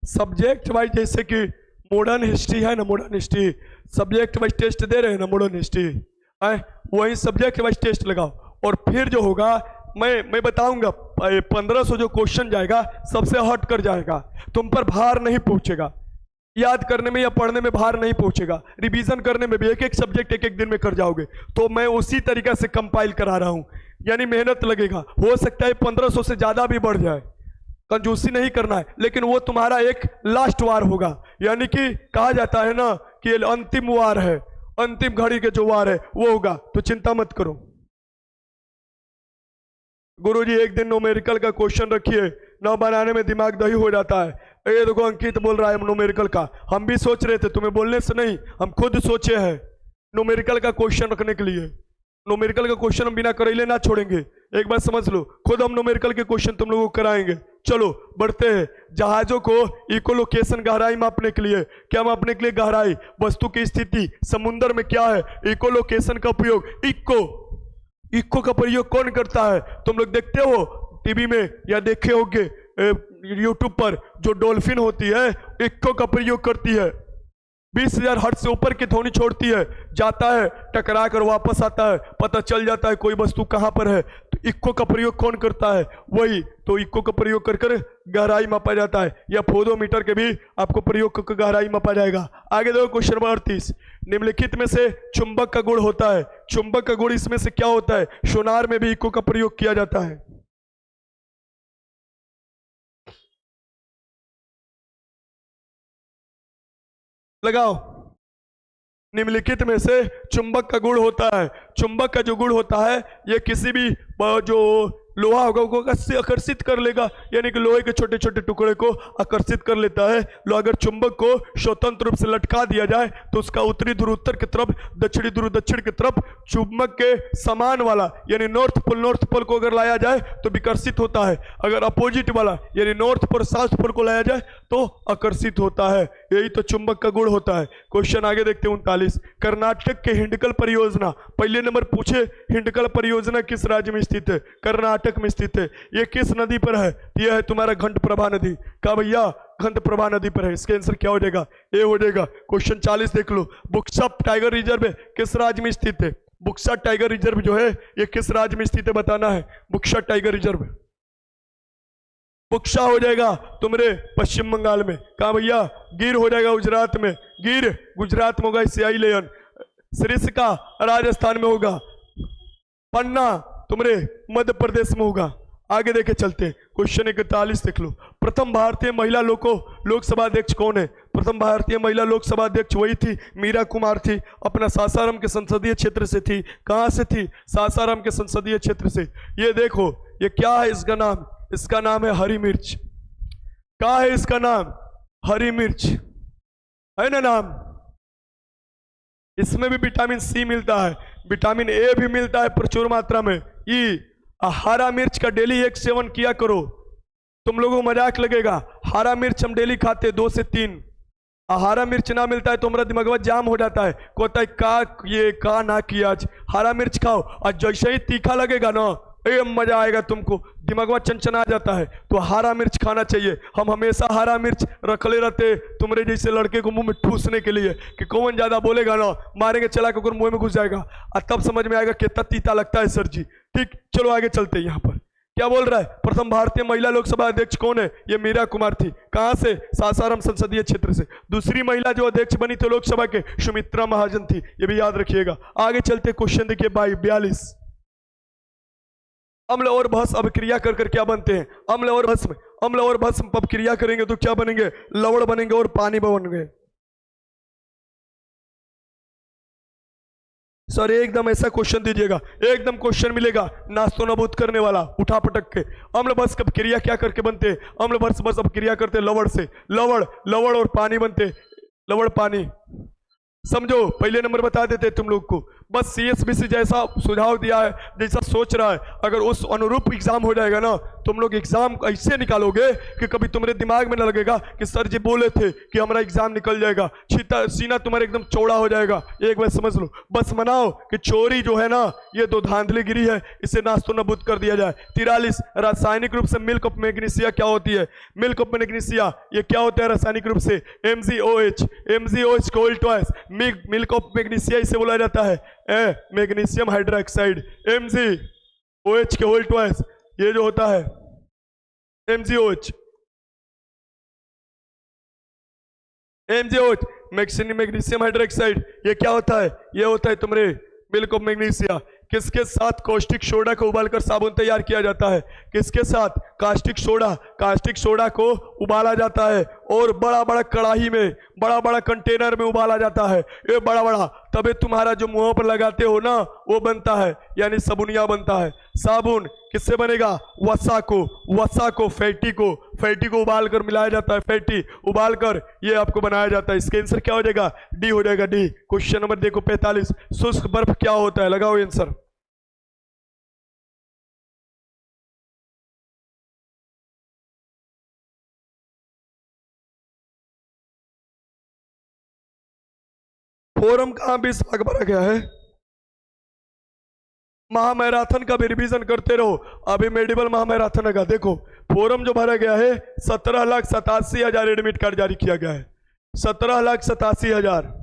सब्जेक्ट वाइज, जैसे कि मॉडर्न हिस्ट्री है ना, modern history subject wise test दे रहे हैं ना, मॉडर्न हिस्ट्री है, वही सब्जेक्ट वाइज टेस्ट लगाओ। और फिर जो होगा मैं बताऊंगा, 1500 जो क्वेश्चन जाएगा सबसे हट कर जाएगा, तुम पर भार नहीं पहुंचेगा, याद करने में या पढ़ने में भार नहीं पहुंचेगा, रिवीजन करने में भी एक एक सब्जेक्ट एक एक दिन में कर जाओगे। तो मैं उसी तरीका से कंपाइल करा रहा हूं, यानी मेहनत लगेगा, हो सकता है 1500 से ज्यादा भी बढ़ जाए, कंजूसी नहीं करना है, लेकिन वो तुम्हारा एक लास्ट वार होगा। यानी कि कहा जाता है ना कि अंतिम वार है, अंतिम घड़ी के जो वार है वो होगा, तो चिंता मत करो। गुरुजी एक दिन न्यूमेरिकल का क्वेश्चन रखिए, न बनाने में दिमाग दही हो जाता है। ये देखो अंकित बोल रहा है न्यूमेरिकल का, हम भी सोच रहे थे, तुम्हें बोलने से नहीं, हम खुद सोचे हैं न्यूमेरिकल का क्वेश्चन रखने के लिए। न्यूमेरिकल का क्वेश्चन हम बिना करेले ना छोड़ेंगे, एक बार समझ लो, खुद हम न्यूमेरिकल के क्वेश्चन तुम लोगों को कराएंगे। चलो बढ़ते हैं। जहाजों को इकोलोकेशन गहराई मापने के लिए, क्या मापने के लिए? गहराई, वस्तु की स्थिति, समुद्र में क्या है, इकोलोकेशन का उपयोग। इको का प्रयोग कौन करता है? तुम लोग देखते हो टीवी में या देखे होंगे यूट्यूब पर, जो डॉल्फिन होती है इको का प्रयोग करती है। 20,000 हर्ट्ज से ऊपर की ध्वनि छोड़ती है, जाता है, टकरा कर वापस आता है, पता चल जाता है कोई वस्तु कहाँ पर है। तो इक्को का प्रयोग कौन करता है? वही। तो इक्को का प्रयोग कर कर गहराई मापा जाता है, या फोदोमीटर के भी आपको प्रयोग करके गहराई मापा जाएगा। आगे देखो क्वेश्चन नंबर 38। निम्नलिखित में से चुंबक का गुण होता है। चुंबक का गुण इसमें से क्या होता है? सोनार में भी इक्को का प्रयोग किया जाता है। लगाओ। निम्नलिखित में से चुंबक का गुण होता है। चुंबक का जो गुण होता है, ये किसी भी जो लोहा होगा उसको आकर्षित कर लेगा, यानी कि लोहे के छोटे छोटे टुकड़े को आकर्षित कर लेता है। अगर चुंबक को स्वतंत्र रूप से लटका दिया जाए तो उसका उत्तरी ध्रुव उत्तर की तरफ, दक्षिणी ध्रुव दक्षिण की तरफ, चुंबक के समान वाला यानी नॉर्थ पोल को अगर लाया जाए तो विकर्षित होता है। अगर अपोजिट वाला यानी नॉर्थ पोल साउथ पोल को लाया जाए तो आकर्षित होता है। यही तो चुंबक का गुण होता है। क्वेश्चन आगे देखते हैं 39। कर्नाटक के हिंडकल परियोजना, पहले नंबर पूछे हिंडकल परियोजना किस राज्य में स्थित है? कर्नाटक में स्थित है। ये किस नदी पर है? यह है तुम्हारा घंटप्रभा नदी। कहा भैया? घंटप्रभा नदी पर है। इसका आंसर क्या हो जाएगा? ए हो जाएगा। क्वेश्चन 40 देख लो। बुक्सा टाइगर रिजर्व किस राज्य में स्थित है? बुक्सा टाइगर रिजर्व जो है ये किस राज्य में स्थित है बताना है। बुक्सा टाइगर रिजर्व, बुक्सा हो जाएगा तुम्हारे पश्चिम बंगाल में। कहा भैया? गिर हो जाएगा गुजरात में। गिर गुजरात में होगा। सियाई लेयन सरिस्का राजस्थान में होगा। पन्ना तुम्हारे मध्य प्रदेश में होगा। आगे देखे चलते। क्वेश्चन 41 देख लो। प्रथम भारतीय महिला लोकसभा अध्यक्ष कौन है? प्रथम भारतीय महिला लोकसभा अध्यक्ष वही थी, मीरा कुमार थी। अपना सासाराम के संसदीय क्षेत्र से थी। कहां से थी? सासाराम के संसदीय क्षेत्र से। ये देखो, ये क्या है इसका नाम? इसका नाम है हरी मिर्च। क्या है इसका नाम? हरी मिर्च है ना नाम। इसमें भी विटामिन सी मिलता है, विटामिन ए भी मिलता है प्रचुर मात्रा में। हरा मिर्च का डेली एक सेवन किया करो। तुम लोगों को मजाक लगेगा, हरा मिर्च हम डेली खाते 2 से 3। हरा मिर्च ना मिलता है तो हमारा दिमाग जाम हो जाता है, कहता है का ना किया आज। हरा मिर्च खाओ और जैसे ही तीखा लगेगा ना, मजा आएगा तुमको, दिमाग चंचना जाता है। तो हरा मिर्च खाना चाहिए। हम हमेशा हरा मिर्च रखले रहते तुम्हारे जैसे लड़के को मुंह में ठूसने के लिए कि कौन ज्यादा बोलेगा ना मारेंगे चला के मुंह में घुस जाएगा और तब समझ में आएगा कितना तीता लगता है सर जी। ठीक, चलो आगे चलते हैं। यहाँ पर क्या बोल रहा है? प्रथम भारतीय महिला लोकसभा अध्यक्ष कौन है? ये मीरा कुमार थी। कहां से? सासाराम संसदीय क्षेत्र से। दूसरी महिला जो अध्यक्ष बनी थी लोकसभा के, सुमित्रा महाजन थी। ये भी याद रखिएगा। आगे चलते क्वेश्चन देखिए 42। अम्ल और भस्म अभिक्रिया कर कर क्या बनते हैं? अम्ल और भस्म, अम्ल और भस्म अभिक्रिया करेंगे तो क्या बनेंगे? लवण बनेंगे और पानी बनेंगे। सर एकदम ऐसा क्वेश्चन दीजिएगा, एकदम क्वेश्चन मिलेगा नास्तो नबूद करने वाला उठा पटक के। अम्ल भस्म अभिक्रिया क्या करके बनते हैं? अम्ल भस्म अभिक्रिया करते लवण से। लवण और पानी बनते। लवण पानी समझो। पहले नंबर बता देते तुम लोग को। बस CSBC जैसा सुझाव दिया है, जैसा सोच रहा है, अगर उस अनुरूप एग्जाम हो जाएगा ना, तुम लोग एग्जाम ऐसे निकालोगे कि कभी तुम्हारे दिमाग में ना लगेगा कि सर जी बोले थे कि हमारा एग्जाम निकल जाएगा। सीना तुम्हारा एकदम चौड़ा हो जाएगा। एक बार समझ लो, बस मनाओ कि चोरी जो है ना ये तो धांधलीगिरी है, इसे नास्तो नबूद कर दिया जाए। 43 रासायनिक रूप से मिल्क ऑफ मैग्नीशिया क्या होती है? मिल्क ऑफ मैग्नीशिया ये क्या होता है रासायनिक रूप से? MgOH whole twice. Milk of magnesia इसे बोला जाता है मैग्नीशियम हाइड्रोक्साइड। MgOH के होल ट्वाइस ये जो होता है MgOH मैग्नीशियम हाइड्रोक्साइड ये क्या होता है? ये होता है तुम्हारे मिल्क ऑफ मैग्नीशिया। किसके साथ? कास्टिक सोडा को उबालकर साबुन तैयार किया जाता है। किसके साथ? Caustic soda. कास्टिक सोडा को उबाला जाता है और बड़ा बड़ा कढ़ाई में, बड़ा बड़ा कंटेनर में उबाला जाता है। ये बड़ा बड़ा, तबे तुम्हारा जो मुंह पर लगाते हो ना वो बनता है, यानी साबुनिया बनता है। साबुन किससे बनेगा? वसा को फैटी को उबाल कर मिलाया जाता है। फैटी उबाल कर ये आपको बनाया जाता है। इसका आंसर क्या हो जाएगा? डी हो जाएगा, डी। क्वेश्चन नंबर देखो 45। शुष्क बर्फ क्या होता है? लगाओ आंसर। फोरम कहां 20 भाग भरा गया है? महामैराथन का भी रिवीजन करते रहो। अभी मेडिकल महामैराथन का देखो, फोरम जो भरा गया है 17,87,000 एडमिट कार्ड जारी किया गया है। 17,87,000।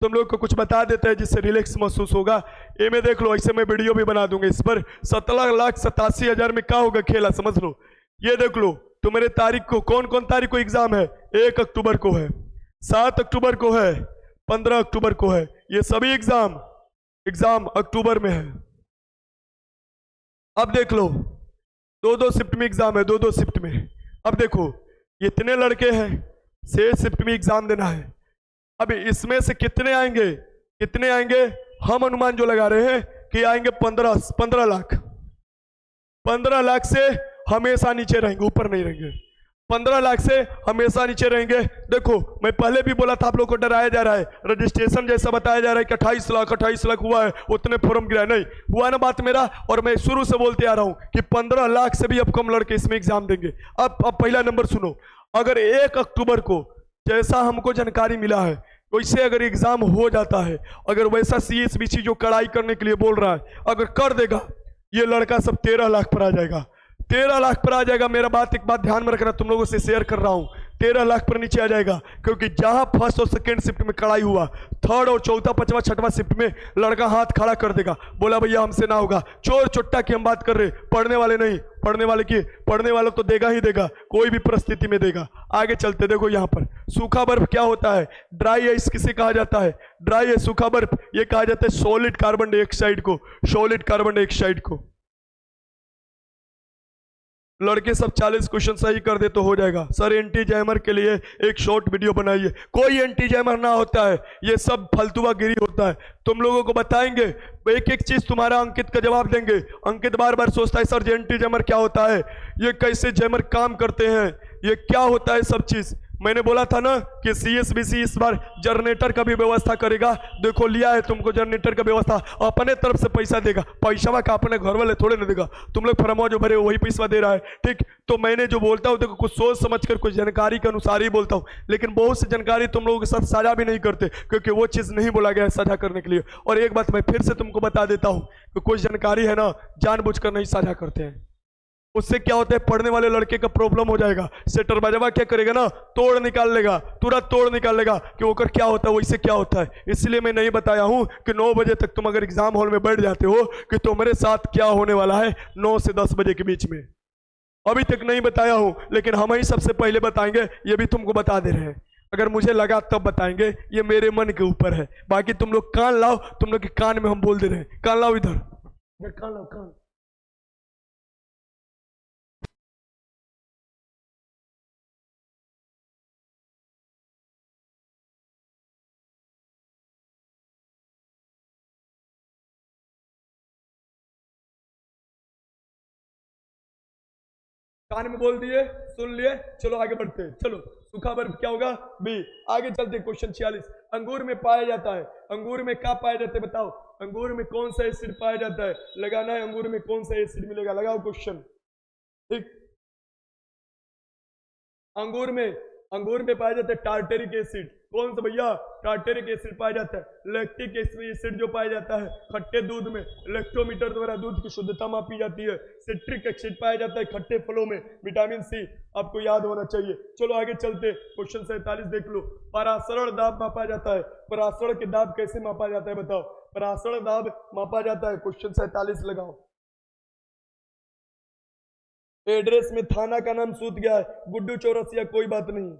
तुम लोग को कुछ बता देते हैं जिससे रिलैक्स महसूस होगा। ये में देख लो, ऐसे मैं वीडियो भी बना दूंगा इस पर। 17,87,000 में क्या होगा खेला समझ लो। ये देख लो तुम्हारे तारीख को, कौन कौन तारीख को एग्जाम है। 1 अक्टूबर को है, 7 अक्टूबर को है, 15 अक्टूबर को है। ये सभी एग्जाम अक्टूबर में है। अब देख लो 2-2 शिफ्ट में एग्जाम है, 2-2 शिफ्ट में। अब देखो ये इतने लड़के हैं, 6 शिफ्ट में एग्जाम देना है। अब इसमें से कितने आएंगे हम अनुमान जो लगा रहे हैं कि आएंगे 15 लाख। 15 लाख से हमेशा नीचे रहेंगे, ऊपर नहीं रहेंगे। 15 लाख से हमेशा नीचे रहेंगे। देखो मैं पहले भी बोला था, आप लोग को डराया जा रहा है, रजिस्ट्रेशन जैसा बताया जा रहा है कि 28 लाख हुआ है, उतने फॉर्म गिरा। नहीं हुआ ना बात मेरा। और मैं शुरू से बोलते आ रहा हूं कि 15 लाख से भी अब कम लड़के इसमें एग्जाम देंगे। अब पहला नंबर सुनो, अगर 1 अक्टूबर को जैसा हमको जानकारी मिला है वैसे अगर एग्जाम हो जाता है, अगर वैसा CSBC जो कड़ाई करने के लिए बोल रहा है अगर कर देगा, ये लड़का सब 13 लाख पर आ जाएगा। 13 लाख पर आ जाएगा। मेरा एक बात ध्यान में रखना, तुम लोगों से शेयर कर रहा हूं, 13 लाख पर नीचे आ जाएगा। क्योंकि जहां फर्स्ट और सेकंड शिफ्ट में कड़ाई हुआ, थर्ड और चौथा, पांचवा, छठवां शिफ्ट में लड़का हाथ खड़ा कर देगा, बोला भैया हमसे ना होगा। चोर चुट्टा की हम बात कर रहे, पढ़ने वाले नहीं। पढ़ने वाला तो देगा ही देगा, कोई भी परिस्थिति में देगा। आगे चलते देखो यहाँ पर सूखा बर्फ क्या होता है, ड्राई आइस किसे कहा जाता है, ड्राई है सूखा बर्फ, ये कहा जाता है सॉलिड कार्बन डाइऑक्साइड को। लड़के सब 40 क्वेश्चन सही कर दे तो हो जाएगा। सर एंटी जैमर के लिए एक शॉर्ट वीडियो बनाइए। कोई एंटी जैमर ना होता है, ये सब फालतूवा गिरी होता है। तुम लोगों को बताएंगे, एक एक चीज तुम्हारा अंकित का जवाब देंगे। अंकित बार बार सोचता है सर एंटी जैमर क्या होता है, ये कैसे जैमर काम करते हैं, ये क्या होता है सब चीज। मैंने बोला था ना कि CSBC इस बार जनरेटर का भी व्यवस्था करेगा। देखो लिया है तुमको जनरेटर का व्यवस्था, अपने तरफ से पैसा देगा। पैसा का अपने घर वाले थोड़े ना देगा, तुम लोग फरमा जो भरे वही पैसा दे रहा है। ठीक, तो मैंने जो बोलता हूँ देखो कुछ सोच समझ कर, कुछ जानकारी के अनुसार ही बोलता हूँ। लेकिन बहुत सी जानकारी तुम लोगों के साथ साझा भी नहीं करते, क्योंकि वो चीज नहीं बोला गया है साझा करने के लिए। और एक बात मैं फिर से तुमको बता देता हूँ कि कुछ जानकारी है ना जानबूझकर नहीं साझा करते हैं। उससे क्या होता है, पढ़ने वाले लड़के का प्रॉब्लम हो जाएगा। सेटर बाजवा क्या करेगा ना, तोड़ निकाल लेगा, तुरंत तोड़ निकाल लेगा कि ओकर क्या होता है वैसे क्या होता है। इसलिए मैं नहीं बताया हूं कि 9 बजे तक तुम अगर एग्जाम हॉल में बैठ जाते हो कि तुम्हारे साथ क्या होने वाला है 9 से 10 बजे के बीच में। अभी तक नहीं बताया हूं, लेकिन हम ही सबसे पहले बताएंगे। ये भी तुमको बता दे रहे हैं, अगर मुझे लगा तब बताएंगे, ये मेरे मन के ऊपर है। बाकी तुम लोग कान लाओ, तुम लोग के कान में हम बोल दे रहे हैं। कान लाओ इधर, कान लाओ, कान। कान में बोल दिए, सुन लिए, चलो आगे बढ़ते हैं। चलो सूखा बर्फ क्या होगा, बी। आगे चलते क्वेश्चन 46। अंगूर में पाया जाता है, अंगूर में क्या पाया जाता है बताओ, अंगूर में कौन सा एसिड पाया जाता है, लगाना है अंगूर में कौन सा एसिड मिलेगा, लगाओ क्वेश्चन। ठीक, अंगूर में पाया जाता है टार्टेरिक एसिड। कौन सा भैया, टार्टेरिक एसिड पाया जाता है। लैक्टिक एसिड जो पाया जाता है खट्टे दूध में, लैक्टोमीटर द्वारा दूध की शुद्धता मापी जाती है। सिट्रिक एसिड पाया जाता है खट्टे फलों में। विटामिन सी आपको याद होना चाहिए। चलो आगे चलते, क्वेश्चन 47 देख लो। परासरण दाब मापा जाता है, परासरण के दाब कैसे मापा जाता है बताओ, परासरण दाब मापा जाता है। क्वेश्चन 47 लगाओ। एड्रेस में थाना का नाम सूत गया है, गुड्डू चौरसिया, कोई बात नहीं।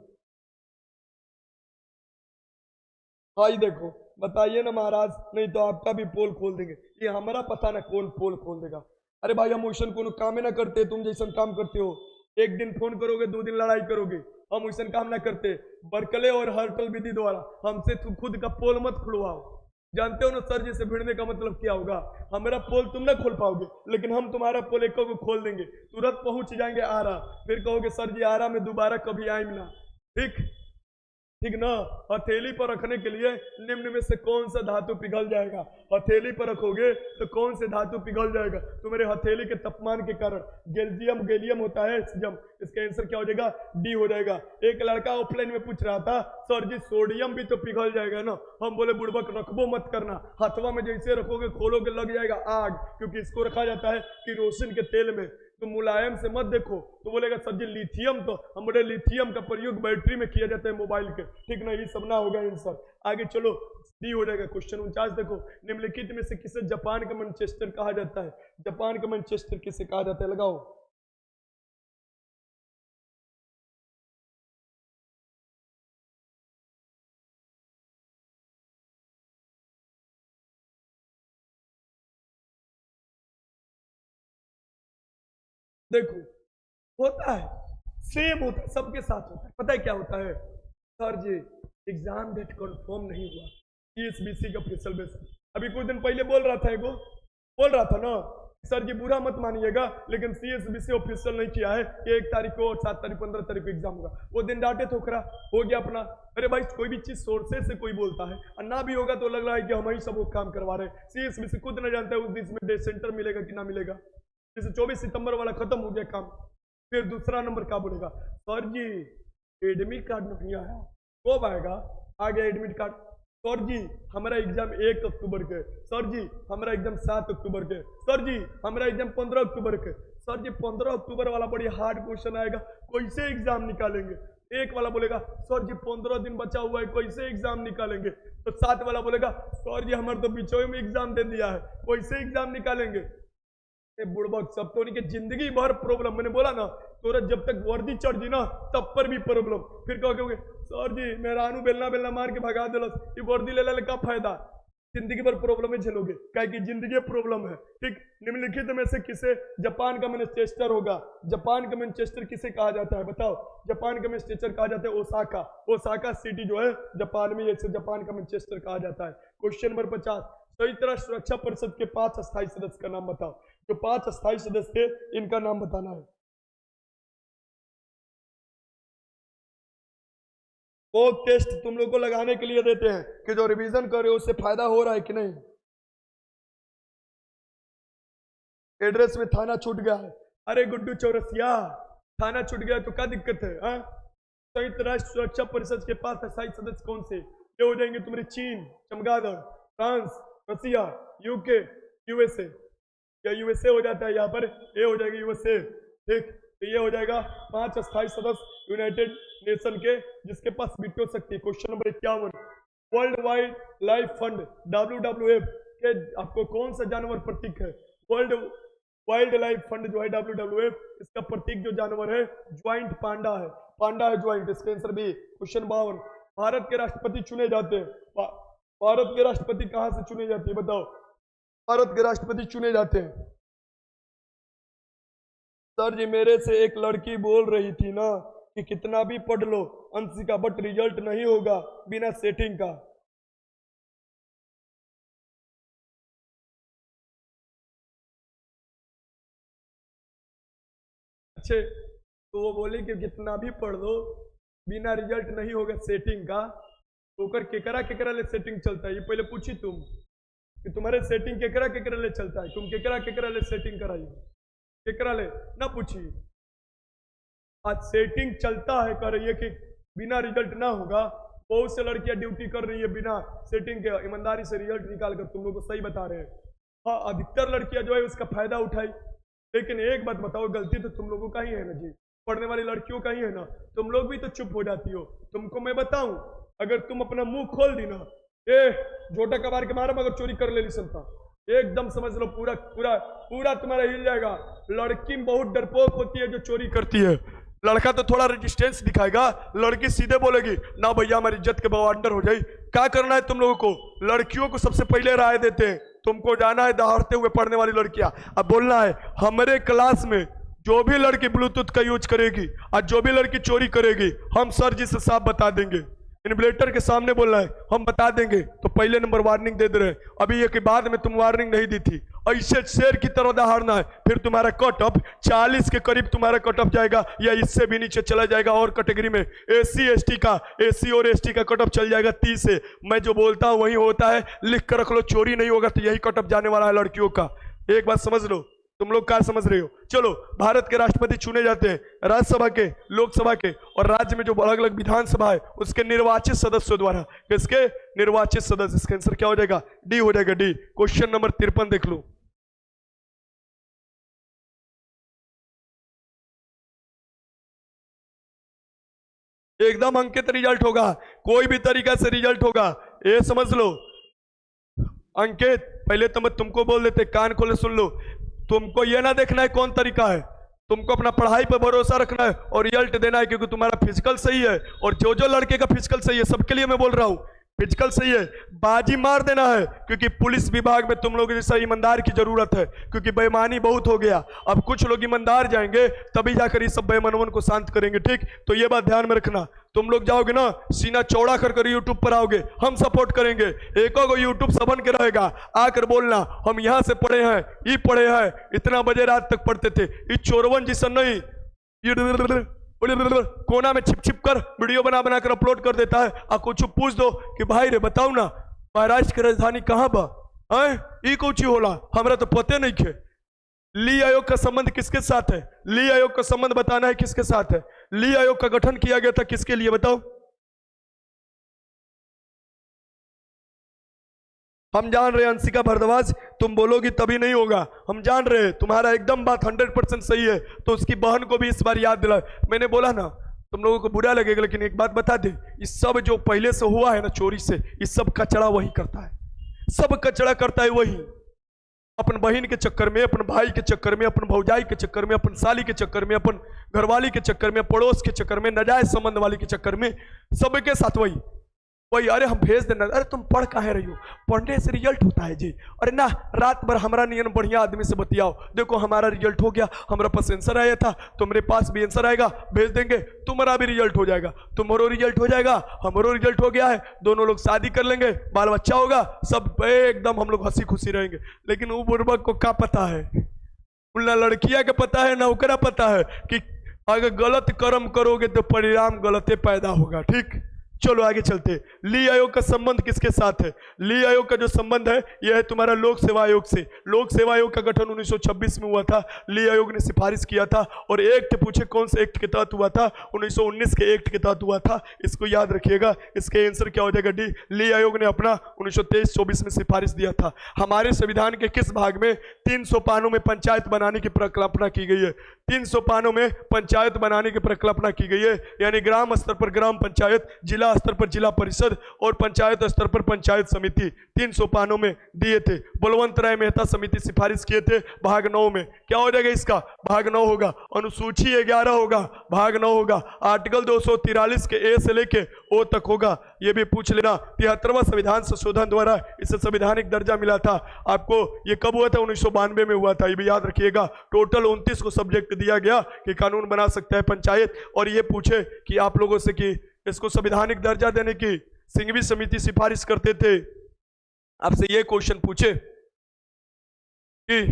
भाई देखो बताइए ना महाराज, नहीं तो आपका भी पोल खोल देंगे। ये हमारा पता ना कौन पोल खोल देगा। अरे भाई हम वैसन को काम ना करते, तुम जैसन काम करते हो। एक दिन फोन करोगे, 2 दिन लड़ाई करोगे, हम वैसन काम ना करते। बर्कले और हर्टल विधि द्वारा हमसे खुद का पोल मत खुलवाओ। जानते हो ना सर जी से भिड़ने का मतलब क्या होगा। हमारा पोल तुम ना खोल पाओगे, लेकिन हम तुम्हारा पोल एक को खोल देंगे। तुरंत पहुंच जाएंगे आरा, फिर कहोगे सर जी आरा में दोबारा कभी आएंगे ना। ठीक ना। हथेली पर रखने के लिए निम्न में से कौन सा धातु पिघल जाएगा, हथेली पर रखोगे तो कौन से धातु पिघल जाएगा तुम्हारे हथेली के तापमान के कारण। गैलियम होता है सिजम। इसका आंसर क्या हो जाएगा, डी हो जाएगा। एक लड़का ऑफलाइन में पूछ रहा था सर जी सोडियम भी तो पिघल जाएगा ना। हम बोले बुड़बक रखबो मत करना, हथवा में जैसे रखोगे खोलोगे लग जाएगा आग, क्योंकि इसको रखा जाता है किरोसिन के तेल में। तुम मुलायम से मत देखो तो बोलेगा सर जी लिथियम, तो हम बोले लिथियम का प्रयोग बैटरी में किया जाता है मोबाइल के, ठीक ना, ये सब ना होगा आंसर। आगे चलो, डी हो जाएगा। क्वेश्चन 49 देखो, निम्नलिखित में से किसे जापान का मैनचेस्टर कहा जाता है? जापान का मैनचेस्टर किसे कहा जाता है? लगाओ। देखो, होता है, सेम होता है, सबके साथ होता है। पता है क्या होता है सर जी? एग्जाम डेट कंफर्म नहीं हुआ, सीएसबीसी का फैसल बेस। अभी कुछ दिन पहले बोल रहा था, एगो बोल रहा था ना सर जी बुरा मत मानिएगा, लेकिन सीएसबीसी ऑफिशियल नहीं किया है कि 1 तारीख को और 7 तारीख 15 तारीख को एग्जाम होगा। वो दिन डांटे ठोकरा हो गया अपना। अरे भाई, कोई भी चीज सोर्सेस से कोई बोलता है और ना भी होगा तो लग रहा है कि हम ही सब वो काम करवा रहे हैं। सीएसबीसी खुद नहीं जानता है उस दिन में डे सेंटर मिलेगा कि ना मिलेगा। जैसे 24 सितंबर वाला खत्म हो गया काम, फिर दूसरा नंबर क्या बोलेगा सर जी एडमिट कार्ड नहीं आया, कब आएगा? आ गया एडमिट कार्ड। सर जी हमारा एग्जाम 1 अक्टूबर के, सर जी हमारा एग्जाम 7 अक्टूबर के, सर जी हमारा एग्जाम 15 अक्टूबर के। सर जी 15 अक्टूबर वाला बड़ी हार्ड क्वेश्चन आएगा, कैसे एग्जाम निकालेंगे? एक वाला बोलेगा सर जी 15 दिन बचा हुआ है, कैसे एग्जाम निकालेंगे? तो 7 वाला बोलेगा सर जी हमारे तो बीचों में एग्जाम दे दिया है, कैसे एग्जाम निकालेंगे? बुड़बक सब तो उनकी जिंदगी भर प्रॉब्लम। मैंने बोला ना, तोरा जब तक वर्दी चढ़ दी ना तब पर भी प्रॉब्लम। फिर कहोगे सर जी मेहरानू बेलना बेलना मार के भगा दिलस, ये वर्दी ले ले का फायदा? जिंदगी भर प्रॉब्लम में झेलोगे, क्या कि जिंदगी प्रॉब्लम है। ठीक, निम्नलिखित में से किसे जापान का मैनचेस्टर होगा? जापान का मैनचेस्टर किसे कहा जाता है? बताओ। जापान का मैनचेस्टर कहा जाता है ओसाका। ओसाका सिटी जो है जापान में, इसे जापान का मैनचेस्टर कहा जाता है। क्वेश्चन नंबर 50, संयुक्त राष्ट्र सुरक्षा परिषद के 5 अस्थायी सदस्य का नाम बताओ। जो 5 अस्थायी सदस्य थे इनका नाम बताना है। वो टेस्ट तुम लोग को लगाने के लिए देते हैं कि जो रिवीजन कर रहे हो उससे फायदा हो रहा है कि नहीं। एड्रेस में थाना छूट गया है। अरे गुड्डू चौरसिया, थाना छूट गया तो क्या दिक्कत है? हाँ, संयुक्त राष्ट्र सुरक्षा परिषद के 5 अस्थायी सदस्य कौन से? ये हो जाएंगे तुम्हारे चीन, चमगादड़, फ्रांस, रसिया, यूके, यूएसए। या यूएसए हो जाता है यहाँ पर, ये हो जाएगा यूएसए। ठीक, तो ये हो जाएगा 5 अस्थायी सदस्य यूनाइटेड नेशन के, जिसके पास वीटो शक्ति। Question number 51, world wide life fund WWF के आपको कौन सा जानवर प्रतीक है? वर्ल्ड वाइल्ड लाइफ फंड जो है WWF, इसका प्रतीक जो जानवर है ज्वाइंट पांडा है। पांडा है ज्वाइंट, इसका आंसर भी। क्वेश्चन 52, भारत के राष्ट्रपति चुने जाते हैं। भारत के राष्ट्रपति कहां से चुने जाते हैं? बताओ। भारत के राष्ट्रपति चुने जाते हैं। सर जी मेरे से एक लड़की बोल रही थी ना कि कितना भी पढ़ लो अंशिका, बट रिजल्ट नहीं होगा बिना सेटिंग का। अच्छे, तो वो बोले कि कितना भी पढ़ लो बिना रिजल्ट नहीं होगा सेटिंग का। तो कर केकरा केकरा ले सेटिंग चलता है? ये पहले पूछी तुम कि तुम्हारे सेटिंग केकरा केकरा ले चलता है, तुम केकरा केकरा ले सेटिंग कराई, केकरा ले ना पूछी। आज सेटिंग चलता है, कर रही है कि बिना रिजल्ट ना होगा। बहुत से लड़कियां ड्यूटी कर रही है बिना सेटिंग के, ईमानदारी से रिजल्ट निकाल कर। तुम लोग को सही बता रहे हैं। हाँ, अधिकतर लड़कियां जो है उसका फायदा उठाई। लेकिन एक बात बताओ, गलती तो तुम लोगों का ही है ना जी, पढ़ने वाली लड़कियों का ही है ना। तुम लोग भी तो चुप हो जाती हो। तुमको मैं बताऊं, अगर तुम अपना मुंह खोल दी ना, झोटा कबार के मारा मगर चोरी कर ले सकता, एकदम समझ लो पूरा पूरा पूरा तुम्हारा हिल जाएगा। लड़की बहुत डरपोक होती है जो चोरी करती है। लड़का तो थोड़ा रेजिस्टेंस दिखाएगा, लड़की सीधे बोलेगी ना भैया हमारी इज्जत के बवांडर हो जाए। क्या करना है तुम लोगों को? लड़कियों को सबसे पहले राय देते हैं, तुमको जाना है दहाड़ते हुए पढ़ने वाली लड़कियां। अब बोलना है हमारे क्लास में जो भी लड़की ब्लूटूथ का यूज करेगी और जो भी लड़की चोरी करेगी, हम सर जी से साफ बता देंगे। इन्विलेटर के सामने बोलना है, हम बता देंगे। तो पहले नंबर वार्निंग दे दे रहे हैं। अभी ये के बाद में तुम वार्निंग नहीं दी थी, ऐसे शेर की तरह दहाड़ना है। फिर तुम्हारा कट ऑफ 40 के करीब तुम्हारा कट ऑफ जाएगा, या इससे भी नीचे चला जाएगा। और कैटेगरी में एसी और एसटी का कट ऑफ चल जाएगा 30 से। मैं जो बोलता हूँ वही होता है, लिख कर रख लो। चोरी नहीं होगा तो यही कट ऑफ जाने वाला है लड़कियों का। एक बात समझ लो। तुम लोग क्या समझ रहे हो? चलो, भारत के राष्ट्रपति चुने जाते हैं राज्यसभा के, लोकसभा के और राज्य में जो अलग अलग विधानसभा है उसके निर्वाचित सदस्यों द्वारा। किसके? निर्वाचित सदस्य। इसका आंसर क्या हो जाएगा? डी हो जाएगा, डी। क्वेश्चन नंबर 53 देख लो। एकदम अंकित रिजल्ट होगा, कोई भी तरीका से रिजल्ट होगा, ये समझ लो। अंकित पहले तो मैं तुमको बोल देते, कान खोले सुन लो। तुमको ये ना देखना है कौन तरीका है, तुमको अपना पढ़ाई पर भरोसा रखना है और रिजल्ट देना है, क्योंकि तुम्हारा फिजिकल सही है और जो जो लड़के का फिजिकल सही है, सबके लिए मैं बोल रहा हूं फिजिकल सही है, बाजी मार देना है, क्योंकि पुलिस विभाग में तुम लोग जैसा ईमानदार की जरूरत है, क्योंकि बेईमानी बहुत हो गया। अब कुछ लोग ईमानदार जाएंगे तभी जाकर ये सब बेईमानों को शांत करेंगे, ठीक? तो ये बात ध्यान में रखना। तुम लोग जाओगे ना, सीना चौड़ा कर यूट्यूब पर आओगे, हम सपोर्ट करेंगे। एक को यूट्यूब सबन के रहेगा, आकर बोलना हम यहाँ से पढ़े हैं, ये पढ़े हैं, इतना बजे रात तक पढ़ते थे, ये चोरवन जिसन नहीं, कोना में छिप छिप कर वीडियो बना बना कर अपलोड कर देता है। आप कुछ पूछ दो कि भाई रे बताओ ना महाराष्ट्र की राजधानी कहाँ बा, ई कुछ होला, हमरा तो पते नहीं खे। ली आयोग का संबंध किसके साथ है? ली आयोग का संबंध बताना है किसके साथ है? ली आयोग का गठन किया गया था किसके लिए, बताओ? हम जान रहे अंशिका भारद्वाज, तुम बोलोगी तभी नहीं होगा, हम जान रहे तुम्हारा एकदम बात 100% सही है, तो उसकी बहन को भी इस बार याद दिला। मैंने बोला ना, तुम लोगों को बुरा लगेगा, लेकिन एक बात बता दे, इस सब जो पहले से हुआ है ना चोरी से, इस सब कचड़ा वही करता है, सब कचड़ा करता है वही। अपन बहन के चक्कर में, अपन भाई के चक्कर में, अपन भौजाई के चक्कर में, अपन साली के चक्कर में, अपन घरवाली के चक्कर में, पड़ोस के चक्कर में, नाजायज संबंध वाली के चक्कर में, सबके साथ वही। अरे हम भेज देना, अरे तुम पढ़ काहे रही हो, पढ़ने से रिजल्ट होता है जी। अरे ना, रात भर हमारा नियन बढ़िया आदमी से बतियाओ, देखो हमारा रिजल्ट हो गया, हमारा पास आंसर आया था, तुम्हारे पास भी आंसर आएगा, भेज देंगे, तुम्हारा भी रिजल्ट हो जाएगा, तुम्हारो रिजल्ट हो जाएगा, हमारो रिजल्ट हो गया है, दोनों लोग शादी कर लेंगे, बाल बच्चा होगा, सब एकदम हम लोग हंसी खुशी रहेंगे। लेकिन वो बुर्बक को क्या पता है, ना लड़कियां का पता है ना ओकरा पता है कि अगर गलत कर्म करोगे तो परिणाम गलत पैदा होगा, ठीक? चलो आगे चलते। ली आयोग का संबंध किसके साथ है? ली आयोग का जो संबंध है यह है तुम्हारा लोक सेवा आयोग से। लोक सेवा आयोग का गठन 1926 में हुआ था, ली आयोग ने सिफारिश किया था, और एक्ट पूछे कौन से एक्ट के तहत हुआ था? 1919 के एक्ट के तहत हुआ था, इसको याद रखिएगा। इसके आंसर क्या हो जाएगा? डी। ली आयोग ने अपना 1923-24 में सिफारिश दिया था। हमारे संविधान के किस भाग में 300 पानों में पंचायत बनाने की प्रकल्पना की गई है? 300 पानों में पंचायत बनाने की प्रकल्पना की गई है, यानी ग्राम स्तर पर ग्राम पंचायत, जिला स्तर पर जिला परिषद और पंचायत स्तर पर पंचायत समिति 300 पानों में दिए थे। बलवंत राय मेहता समिति सिफारिश किए थे भाग 9 में। क्या हो जाएगा इसका? भाग 9 होगा। अनुसूची 11 होगा, भाग 9 होगा। आर्टिकल 243 के ए से लेके ओ तक होगा, ये भी पूछ लेना। 73वां संविधान संशोधन द्वारा इसे संवैधानिक दर्जा मिला था। आपको ये कब हुआ था? 1992 में हुआ था, ये भी याद रखिएगा। टोटल 29 को सब्जेक्ट दिया गया कि कानून बना सकता है पंचायत, और ये पूछे कि आप लोगों से कि इसको संवैधानिक दर्जा देने की सिंघवी समिति सिफारिश करते थे। आपसे ये क्वेश्चन पूछे कि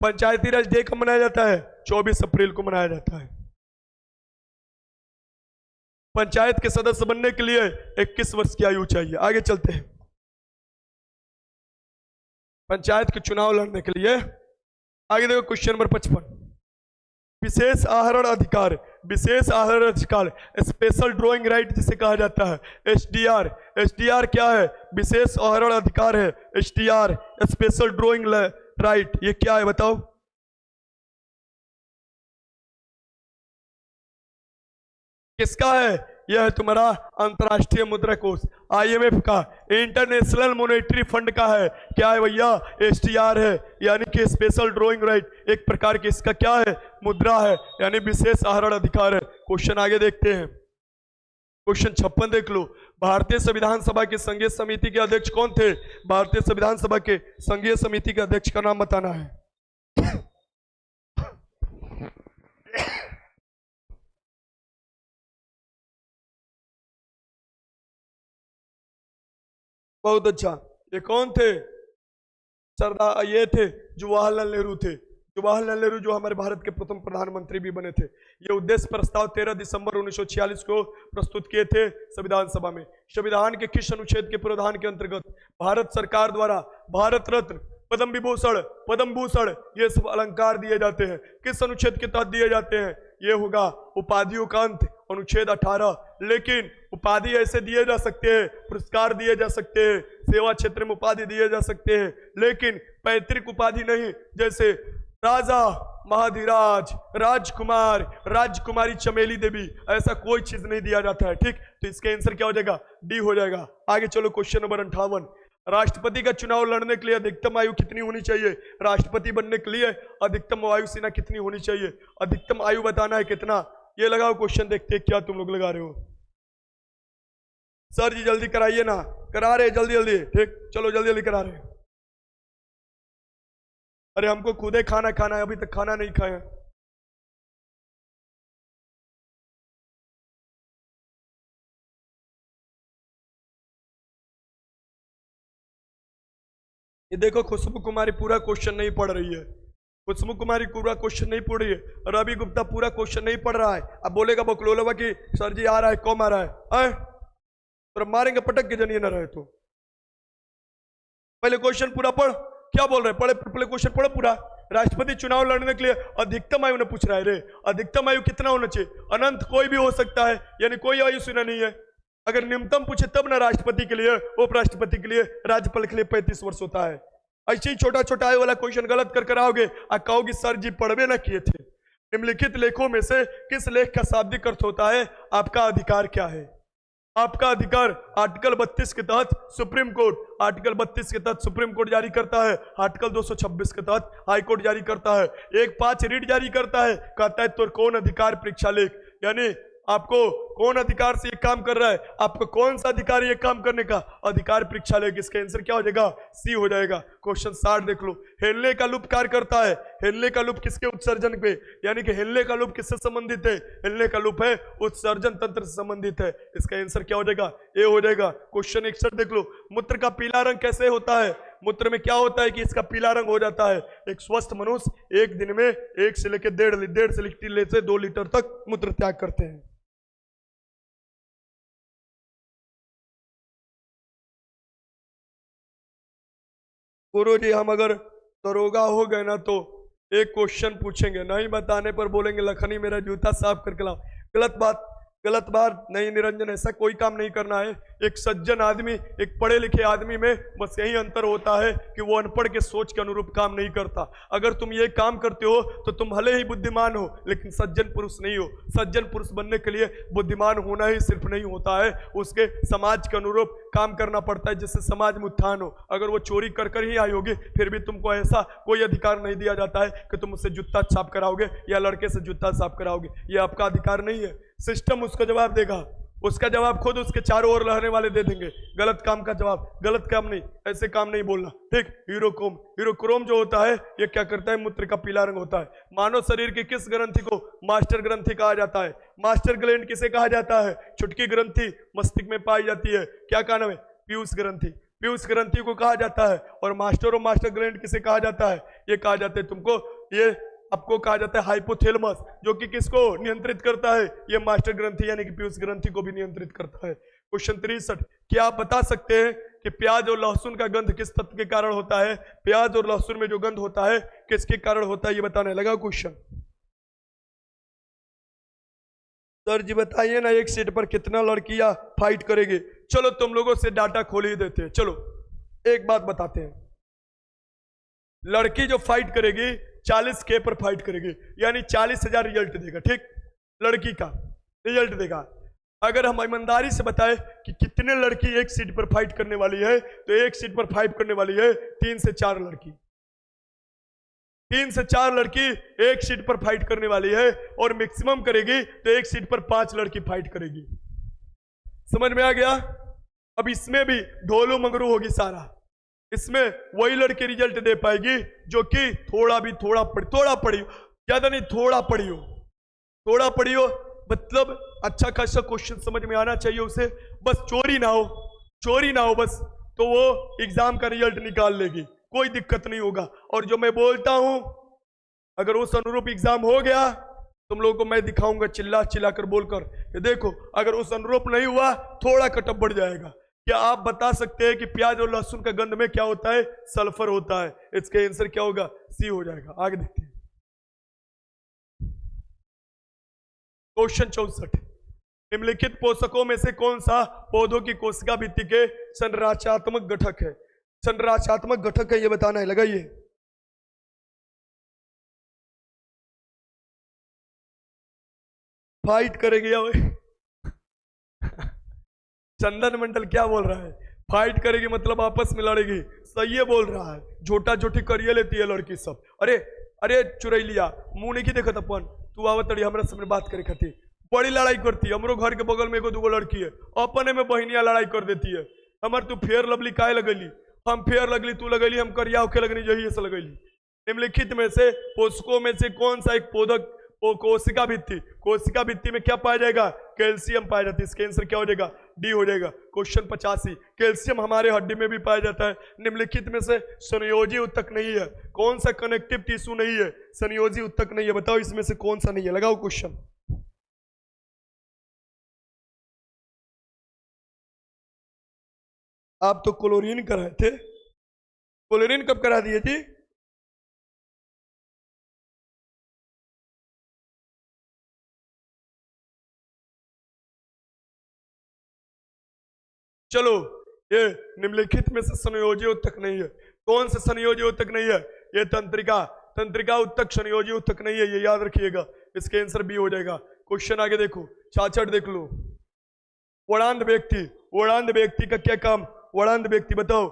पंचायती राज डे कब मनाया जाता है? 24 अप्रैल को मनाया जाता है। पंचायत के सदस्य बनने के लिए 21 वर्ष की आयु चाहिए। आगे चलते हैं। पंचायत के चुनाव लड़ने के लिए आगे देखो क्वेश्चन नंबर 55। विशेष आहरण अधिकार, विशेष आहरण अधिकार, स्पेशल ड्रॉइंग राइट जिसे कहा जाता है, एसडीआर। एसडीआर क्या है? विशेष आहरण अधिकार है, एसडीआर स्पेशल ड्रॉइंग राइट। ये क्या है बताओ? किसका है? यह है तुम्हारा अंतर्राष्ट्रीय मुद्रा कोष, आईएमएफ का, इंटरनेशनल मॉनेटरी फंड का है। क्या है भैया? एसटीआर है, यानी कि स्पेशल ड्रॉइंग राइट, एक प्रकार की इसका क्या है? मुद्रा है, यानी विशेष आहरण अधिकार है। क्वेश्चन आगे देखते हैं। क्वेश्चन 56 देख लो। भारतीय संविधान सभा के संघीय समिति के अध्यक्ष कौन थे? भारतीय संविधान सभा के संघीय समिति के अध्यक्ष का नाम बताना है। बहुत अच्छा। ये कौन थे? सरदार, ये थे जवाहरलाल नेहरू थे। जवाहरलाल नेहरू जो हमारे भारत के प्रथम प्रधानमंत्री भी बने थे। ये उद्देश्य प्रस्ताव 13 दिसंबर 1946 को प्रस्तुत किए थे संविधान सभा में। संविधान के किस अनुच्छेद के प्रावधान के अंतर्गत भारत सरकार द्वारा भारत रत्न, पद्म विभूषण, पद्म भूषण ये सब अलंकार दिए जाते हैं? किस अनुच्छेद के तहत दिए जाते हैं? ये होगा उपाधियों का अंत, अनुच्छेद 18। लेकिन उपाधि ऐसे दिए जा सकते हैं, पुरस्कार दिए जा सकते हैं, सेवा क्षेत्र में उपाधि दिए जा सकते हैं, लेकिन पैतृक उपाधि नहीं। जैसे राजा, महाधिराज, राजकुमार, राजकुमारी, चमेली देवी, ऐसा कोई चीज नहीं दिया जाता है। ठीक, तो इसका आंसर क्या हो जाएगा? डी हो जाएगा। आगे चलो, क्वेश्चन नंबर 58। राष्ट्रपति का चुनाव लड़ने के लिए अधिकतम आयु कितनी होनी चाहिए? राष्ट्रपति बनने के लिए अधिकतम आयु सीमा कितनी होनी चाहिए? अधिकतम आयु बताना है कितना। ये लगाओ क्वेश्चन, देखते हैं क्या तुम लोग लगा रहे हो। सर जी जल्दी कराइए ना, करा रहे जल्दी जल्दी। ठीक, चलो जल्दी जल्दी करा रहे। अरे हमको खुद ही खाना खाना है, अभी तक खाना नहीं खाया। ये देखो, खुशबू कुमारी पूरा क्वेश्चन नहीं पढ़ रही है। खुशबू कुमारी पूरा क्वेश्चन नहीं पढ़ रही है। रवि गुप्ता पूरा क्वेश्चन नहीं पढ़ रहा है। अब बोलेगा बकलोलवा कि सर जी आ रहा है, कौन आ रहा है? तो मारेंगे पटक के, जनिए ना रहे तो। पहले क्वेश्चन पूरा पढ़, क्या बोल रहे हैं? पहले क्वेश्चन पढ़ो पूरा। राष्ट्रपति चुनाव लड़ने के लिए अधिकतम आयु ने पूछ रहा है रे। अधिकतम आयु कितना होना चाहिए? अनंत कोई भी हो सकता है, यानी कोई आयु सीमा नहीं है। अगर न्यूनतम पूछे तब ना राष्ट्रपति के लिए, उपराष्ट्रपति के लिए, राज्यपाल के लिए 35 वर्ष होता है। ऐसे ही छोटा छोटा आयु वाला क्वेश्चन गलत कर कराओगे और कहोगे सर जी पढ़वे ना किए थे। निम्नलिखित लेखों में से किस लेख का शाब्दिक अर्थ होता है आपका अधिकार क्या है? आपका अधिकार आर्टिकल 32 के तहत सुप्रीम कोर्ट, आर्टिकल 32 के तहत सुप्रीम कोर्ट जारी करता है। आर्टिकल 226 के तहत हाई कोर्ट जारी करता है। 1(5) रीट जारी करता है, कहता है तो कौन अधिकार परीक्षा लेख, यानी आपको कौन अधिकार से ये काम कर रहा है, आपको कौन सा अधिकार ये काम करने का? अधिकार परीक्षा लेख। इसका आंसर क्या हो जाएगा? सी हो जाएगा। क्वेश्चन 60 देख लो। हिलने का लूप कार्य करता है। हिलने का लूप किसके उत्सर्जन पे, यानी कि हिलने का लूप किससे संबंधित है? हिलने का लूप है उत्सर्जन तंत्र से संबंधित है। इसका आंसर क्या हो जाएगा? ए हो जाएगा। क्वेश्चन 61 देख लो। मूत्र का पीला रंग कैसे होता है? मूत्र में क्या होता है कि इसका पीला रंग हो जाता है? एक स्वस्थ मनुष्य एक दिन में 1 से लेकर 1.5 से 2 लीटर तक मूत्र त्याग करते हैं। गुरु जी हम अगर दरोगा हो गए ना तो एक क्वेश्चन पूछेंगे, नहीं बताने पर बोलेंगे लखनी मेरा जूता साफ करके लाओ। गलत बात, गलत बात नहीं निरंजन, ऐसा कोई काम नहीं करना है। एक सज्जन आदमी, एक पढ़े लिखे आदमी में बस यही अंतर होता है कि वो अनपढ़ के सोच के अनुरूप काम नहीं करता। अगर तुम ये काम करते हो तो तुम भले ही बुद्धिमान हो लेकिन सज्जन पुरुष नहीं हो। सज्जन पुरुष बनने के लिए बुद्धिमान होना ही सिर्फ नहीं होता है, उसके समाज के अनुरूप काम करना पड़ता है जिससे समाज में उत्थान हो। अगर वो चोरी कर कर ही आई होगी फिर भी तुमको ऐसा कोई अधिकार नहीं दिया जाता है कि तुम उससे जूता साफ कराओगे या लड़के से जूता साफ कराओगे। ये आपका अधिकार नहीं है। सिस्टम उसका जवाब देगा, उसका जवाब खुद उसके चारों ओर रहने वाले दे देंगे। गलत काम का जवाब, गलत काम नहीं, ऐसे काम नहीं बोलना। ठीक, हीरोक्रोम जो होता है ये क्या करता है? मूत्र का पीला रंग होता है। मानव शरीर की किस ग्रंथि को मास्टर ग्रंथि कहा जाता है? मास्टर ग्लैंड किसे कहा जाता है? छुटकी ग्रंथि मस्तिष्क में पाई जाती है, क्या का नाम है? पीयूष ग्रंथि। पीयूष ग्रंथि को कहा जाता है। और मास्टर ग्लैंड किसे कहा जाता है? ये कहा जाता है तुमको, ये आपको कहा जाता है हाइपोथैलेमस, जो कि किसको नियंत्रित करता है? ये मास्टर ग्रंथि यानी कि पीयूष ग्रंथि को भी नियंत्रित करता है। क्वेश्चन 63, क्या आप बता सकते हैं कि प्याज और लहसुन का गंध किस तत्व के कारण होता है? प्याज और लहसुन में जो गंध होता है किसके कारण होता है ये बताने लगा क्वेश्चन। सर जी बताइए ना, एक सीट पर कितना लड़कियां फाइट करेगी? चलो तुम लोगों से डाटा खोल ही देते हैं। चलो एक बात बताते हैं, लड़की जो फाइट करेगी 40K पर फाइट करेगी, यानी 40,000 रिजल्ट देगा। ठीक, लड़की का रिजल्ट देगा। अगर हम ईमानदारी से बताएं कि कितने लड़की एक सीट पर फाइट करने वाली है, तो एक सीट पर फाइट करने वाली है 3 से 4 लड़की। 3 से 4 लड़की एक सीट पर फाइट करने वाली है, और मैक्सिमम करेगी तो एक सीट पर 5 लड़की फाइट करेगी। समझ में आ गया? अब इसमें भी ढोलो मंगरू होगी सारा। इसमें वही लड़की रिजल्ट दे पाएगी जो कि थोड़ा पढ़ी हो, ज्यादा नहीं, थोड़ा पढ़ी हो, मतलब अच्छा खासा क्वेश्चन समझ में आना चाहिए उसे, बस चोरी ना हो बस, तो वो एग्जाम का रिजल्ट निकाल लेगी, कोई दिक्कत नहीं होगा। और जो मैं बोलता हूं अगर उस अनुरूप एग्जाम हो गया तुम लोगों को मैं दिखाऊंगा चिल्ला कर बोलकर, ये देखो अगर उस अनुरूप नहीं हुआ थोड़ा कटअप बढ़ जाएगा। क्या आप बता सकते हैं कि प्याज और लहसुन का गंध में क्या होता है? सल्फर होता है। इसका आंसर क्या होगा? सी हो जाएगा। आगे देखते हैं क्वेश्चन 64, निम्नलिखित पोषकों में से कौन सा पौधों की कोशिका भित्ति के संरचनात्मक घटक है? संरचनात्मक घटक है ये बताना है, लगाइए। फाइट करेगी या चंदन मंडल क्या बोल रहा है? फाइट करेगी मतलब आपस में लड़ेगी। सही है बोल रहा है, झोटा झोटी करिए लेती है लड़की सब। अरे अरे चुरैलिया मुंह नहीं की देखत अपन, तू आवत तड़ी हमरा सामने बात करे खातिर बड़ी लड़ाई करती है। हमरो घर के बगल में एगो दूगो लड़की है, अपने में बहनिया लड़ाई कर देती है। हमर तू फेयर लवली काहे लगली? हम फेयर लगली, तू लगली, हम करिया होके लगनी, यही से लगली। निम्नलिखित में से पोषकों में से कौन सा एक पोधक कोशिका भित्ति, कोशिका भित्ति में क्या पाया जाएगा? कैल्शियम पाया जाता है। इसका आंसर क्या हो जाएगा? डी हो जाएगा। क्वेश्चन 85, कैल्शियम हमारे हड्डी में भी पाया जाता है। निम्नलिखित में से संयोजी उत्तक नहीं है, कौन सा कनेक्टिव टिश्यू नहीं है? संयोजी उत्तक नहीं है, बताओ इसमें से कौन सा नहीं है? लगाओ क्वेश्चन। आप तो क्लोरीन कराए थे, क्लोरीन कब करा दिए जी? चलो, ये निम्नलिखित में से संयोजी उत्तक नहीं है, कौन से संयोजी उत्तक नहीं है? ये तंत्रिका, तंत्रिका उत्तक संयोजी उत्तक नहीं है, ये याद रखिएगा। इसके आंसर बी हो जाएगा। क्वेश्चन आगे देखो, 66 देख लो। वड़ांध व्यक्ति, वड़ांध व्यक्ति का क्या काम? वड़ांध व्यक्ति बताओ,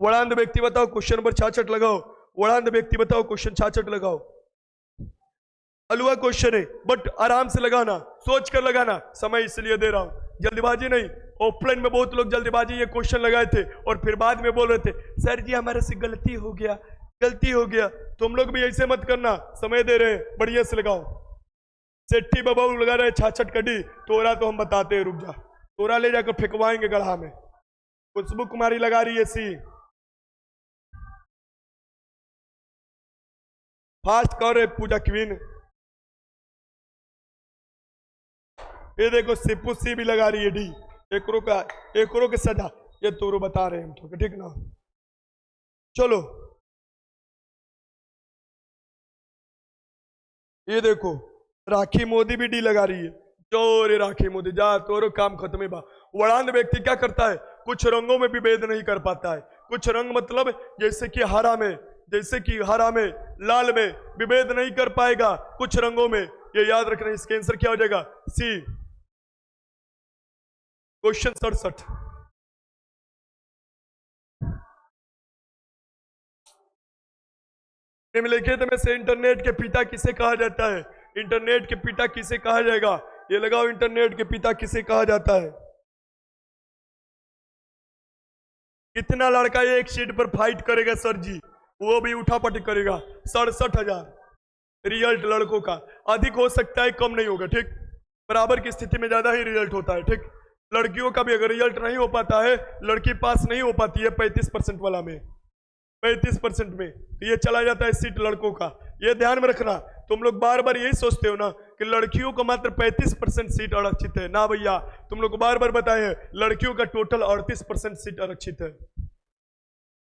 वड़ांध व्यक्ति बताओ। क्वेश्चन नंबर 66 लगाओ। वड़ांध व्यक्ति बताओ, क्वेश्चन 66 लगाओ। हलवा क्वेश्चन है बट आराम से लगाना, सोच कर लगाना, समय इसलिए दे रहा हूं, जल्दबाजी नहीं। ऑफलाइन में बहुत लोग जल्दबाजी ये क्वेश्चन लगाए थे और फिर बाद में बोल रहे थे सर जी हमारे से गलती हो गया, गलती हो गया। तुम लोग भी ऐसे मत करना, समय दे रहे हैं, बढ़िया से लगाओ। सेट्टी बाबा लगा रहे 66 कड़ी, तोरा तो हम बताते हैं, रुक जा, तोरा ले जाकर फेंकवाएंगे गढ़ा में। खुशबू कुमारी लगा रही है सी, फास्ट कर रहे पूजा क्वीन। ये देखो सिप्पू सी भी लगा रही है डी, एकरो के सजा, ये तोरो बता रहे हैं हम तो, ठीक ना। चलो ये देखो राखी मोदी भी डी लगा रही है। चोरे राखी मोदी जा, तोरो काम खत्म है बा। वड़ांध व्यक्ति क्या करता है? कुछ रंगों में भी भेद नहीं कर पाता है। कुछ रंग मतलब जैसे कि हरा में, जैसे कि हरा में, लाल में विभेद नहीं कर पाएगा कुछ रंगों में, ये याद रखना। इसका आंसर क्या हो जाएगा? सी। क्वेश्चन 67, निम्नलिखित में से इंटरनेट के पिता किसे कहा जाता है? इंटरनेट के पिता किसे कहा जाएगा? ये लगाओ, इंटरनेट के पिता किसे कहा जाता है? कितना लड़का एक सीट पर फाइट करेगा सर जी? वो भी उठापटी करेगा। 67,000 रिजल्ट लड़कों का, अधिक हो सकता है, कम नहीं होगा, ठीक। बराबर की स्थिति में ज्यादा ही रिजल्ट होता है, ठीक। लड़कियों का भी अगर रिजल्ट नहीं हो पाता है, लड़की पास नहीं हो पाती है 35% वाला में, 35% में, तो ये चला जाता है सीट लड़कों का। ये ध्यान में रखना। तुम लोग बार बार यही सोचते हो ना कि लड़कियों को मात्र 35% सीट आरक्षित है। ना भैया, तुम लोग को बार बार बताए हैं लड़कियों का टोटल 38% सीट आरक्षित है।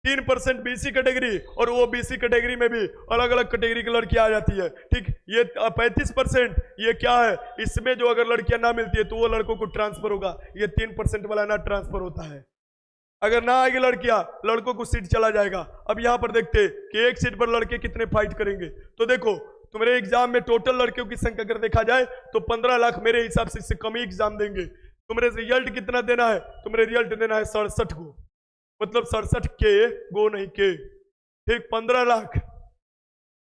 3% बीसी कैटेगरी, और वो बीसी कैटेगरी में भी अलग अलग कैटेगरी की लड़कियां आ जाती है, ठीक। ये 35% ये क्या है? इसमें जो अगर लड़कियां ना मिलती है तो वो लड़कों को ट्रांसफर होगा। ये 3% वाला ना ट्रांसफर होता है। अगर ना आएगी लड़कियां, लड़कों को सीट चला जाएगा। अब यहां पर देखते कि एक सीट पर लड़के कितने फाइट करेंगे। तो देखो तुम्हारे एग्जाम में टोटल लड़कियों की संख्या अगर देखा जाए तो 15 लाख मेरे हिसाब से इससे कम ही एग्जाम देंगे। तुम्हारे रिजल्ट कितना देना है? तुम्हारे रिजल्ट देना है 67 को, मतलब 67 के गो नहीं के, ठीक। 15 लाख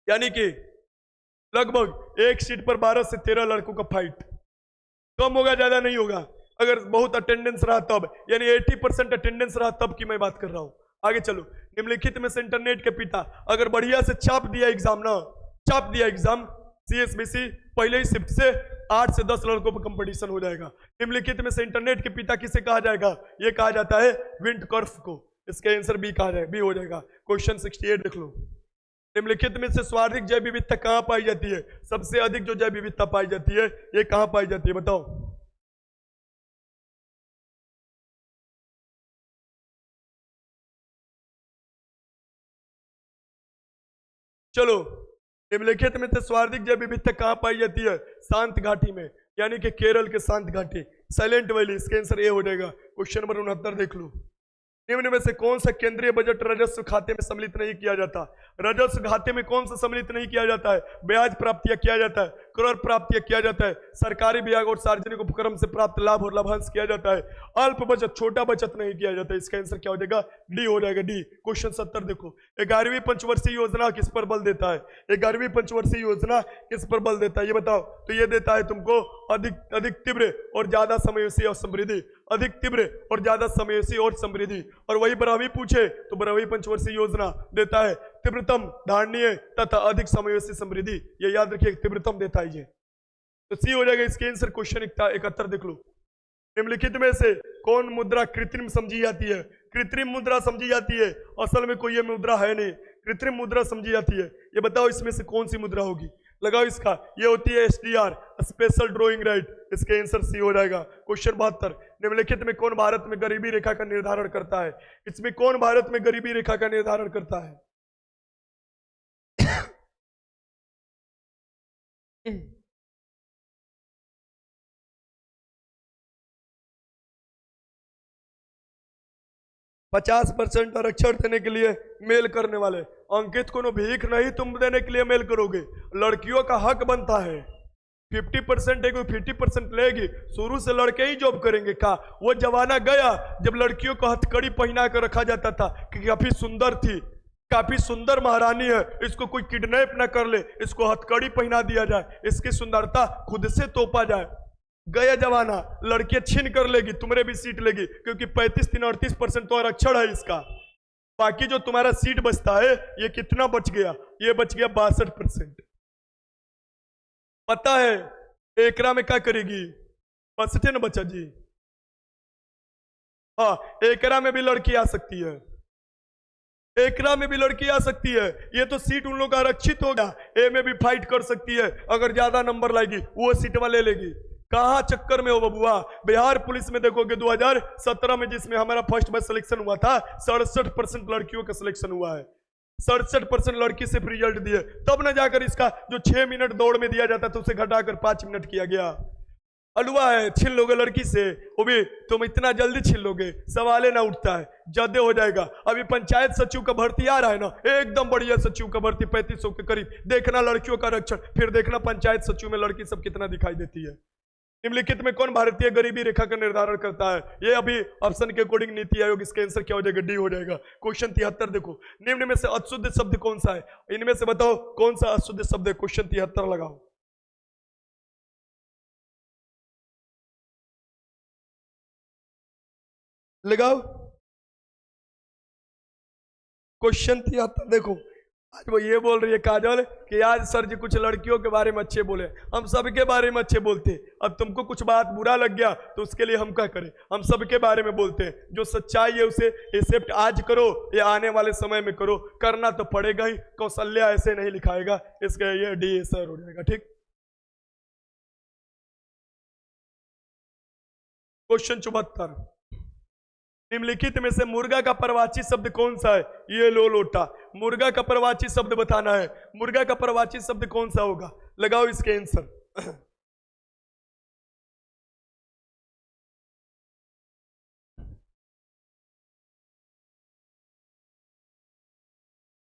यानी कि लगभग एक सीट पर 12 से 13 लड़कों का फाइट। कम होगा, ज्यादा नहीं होगा। अगर बहुत अटेंडेंस रहा तब, यानी 80% अटेंडेंस रहा तब की मैं बात कर रहा हूं। आगे चलो, निम्नलिखित में से इंटरनेट के पिता, अगर बढ़िया से चाप दिया एग्जाम ना, चाप दिया एग्जाम सीएसबीसी, पहले ही शिफ्ट से 8 से 10 लड़कों पर कंपटीशन हो जाएगा। निम्नलिखित में से इंटरनेट के पिता किसे कहा जाएगा? यह कहा जाता है विंटकॉर्फ को। इसका आंसर बी कहा जाए, बी हो जाएगा। क्वेश्चन 68 देख लो। निम्नलिखित में से सर्वाधिक जैव विविधता कहां पाई जाती है? सबसे अधिक जो जैव विविधता पाई जाती है ये कहां पाई जाती है? बताओ। चलो, निम्नलिखित में से सर्वाधिक जैव विविधता कहां पाई जाती है? शांत घाटी में, यानी कि केरल के शांत घाटी, साइलेंट वैली। इसका आंसर ए हो जाएगा। क्वेश्चन नंबर 69 देख लो। निम्न में से कौन सा केंद्रीय बजट राजस्व खाते में सम्मिलित नहीं किया जाता? राजस्व खाते में कौन सा सम्मिलित नहीं किया जाता है? ब्याज प्राप्तियां किया जाता है, कर प्राप्तियां किया जाता है, सरकारी ब्याज और सार्वजनिक उपक्रम से प्राप्त लाभ और लाभांश किया जाता है, अल्प बचत छोटा बचत नहीं किया जाता है। इसका आंसर क्या हो जाएगा? डी हो जाएगा, डी। क्वेश्चन 70 देखो, 11वीं पंचवर्षीय योजना किस पर बल देता है? 11वीं पंचवर्षीय योजना किस पर बल देता है ये बताओ। तो ये देता है तुमको अधिक तीव्र और ज्यादा समावेशी और समृद्धि, अधिक तीव्र और ज्यादा समावेशी और समृद्धि। और वही 12वीं पूछे तो 12वीं पंचवर्षीय योजना देता है तीव्रतम, धारणीय तथा अधिक समावेशी समृद्धि। ये याद रखिए, तीव्रतम देता है ये। तो सी हो जाएगा इसके आंसर। क्वेश्चन 71 देख लो, निम्नलिखित में से कौन मुद्रा कृत्रिम समझी जाती है? कृत्रिम मुद्रा समझी जाती है, असल में कोई ये मुद्रा है नहीं, कृत्रिम मुद्रा समझी जाती है। ये बताओ इसमें से कौन सी मुद्रा होगी? लगाओ इसका, ये होती है SDR, स्पेशल ड्रॉइंग राइट। इसके आंसर सी हो जाएगा। क्वेश्चन 72, निम्नलिखित में कौन भारत में गरीबी रेखा का निर्धारण करता है? इसमें कौन भारत में गरीबी रेखा का निर्धारण करता है? 50% आरक्षण देने के लिए मेल करने वाले अंकित को भीख नहीं तुम देने के लिए मेल करोगे। लड़कियों का हक बनता है, 50% है, कोई 50% लेगी। शुरू से लड़के ही जॉब करेंगे का? वो जमाना गया जब लड़कियों को हथकड़ी पहना कर रखा जाता था कि काफी सुंदर थी, काफी सुंदर महारानी है, इसको कोई किडनैप ना कर ले, इसको हथकड़ी पहना दिया जाए, इसकी सुंदरता खुद से तोपा जाए। गया जमाना, लड़कियां छीन कर लेगी, तुम्हारे भी सीट लेगी, क्योंकि 35-38% तो आरक्षण है इसका। बाकी जो तुम्हारा सीट बचता है, ये कितना बच गया? ये बच गया 62%। पता है एकरा में क्या करेगी? बचते ना बच्चा जी। हाँ, एकरा में भी लड़की आ सकती है, एकरा में भी लड़की आ सकती है। ये तो सीट उन लोग का आरक्षित होगा, ए में भी फाइट कर सकती है, अगर ज्यादा नंबर लाएगी वो सीट वाले लेगी। कहां चक्कर में हो बबुआ? बिहार पुलिस में देखोगे 2017 में, जिसमें हमारा फर्स्ट बैच सिलेक्शन हुआ था, 67% लड़कियों का सिलेक्शन हुआ है। 67% लड़की से रिजल्ट दिए, तब न जाकर इसका जो 6 मिनट दौड़ में दिया जाता था उसे घटाकर 5 मिनट किया गया। अलुआ है, छीन लोगे लड़की से, वो भी तुम इतना जल्दी छीन लोगे, सवाले ना उठता है, जदे हो जाएगा। अभी पंचायत सचिव का भर्ती आ रहा है ना, एकदम बढ़िया सचिव का भर्ती 3500 के करीब। देखना लड़कियों का आरक्षण, फिर देखना पंचायत सचिव में लड़की सब कितना दिखाई देती है। निम्नलिखित में कौन भारतीय गरीबी रेखा का निर्धारण करता है? ये अभी ऑप्शन के अकॉर्डिंग नीति आयोग। इसका आंसर क्या हो जाएगा? डी हो जाएगा। क्वेश्चन 73 देखो, निम्न में से अशुद्ध शब्द कौन सा है? इनमें से बताओ कौन सा अशुद्ध शब्द है? क्वेश्चन 73 लगाओ, लगाओ। क्वेश्चन 73 देखो, आज वो ये बोल रही है काजल कि आज सर जी कुछ लड़कियों के बारे में अच्छे बोले, हम सबके बारे में अच्छे बोलते हैं। अब तुमको कुछ बात बुरा लग गया तो उसके लिए हम क्या करें? हम सबके बारे में बोलते हैं। जो सच्चाई है उसे एक्सेप्ट आज करो या आने वाले समय में करो, करना तो पड़ेगा ही। कौशल्या ऐसे नहीं लिखाएगा, इसका ये डी सर हो जाएगा। ठीक, क्वेश्चन 74, निम्नलिखित में से मुर्गा का परवाची शब्द कौन सा है? ये लो लोटा, मुर्गा का परवाची शब्द बताना है। मुर्गा का परवाची शब्द कौन सा होगा? लगाओ इसके आंसर।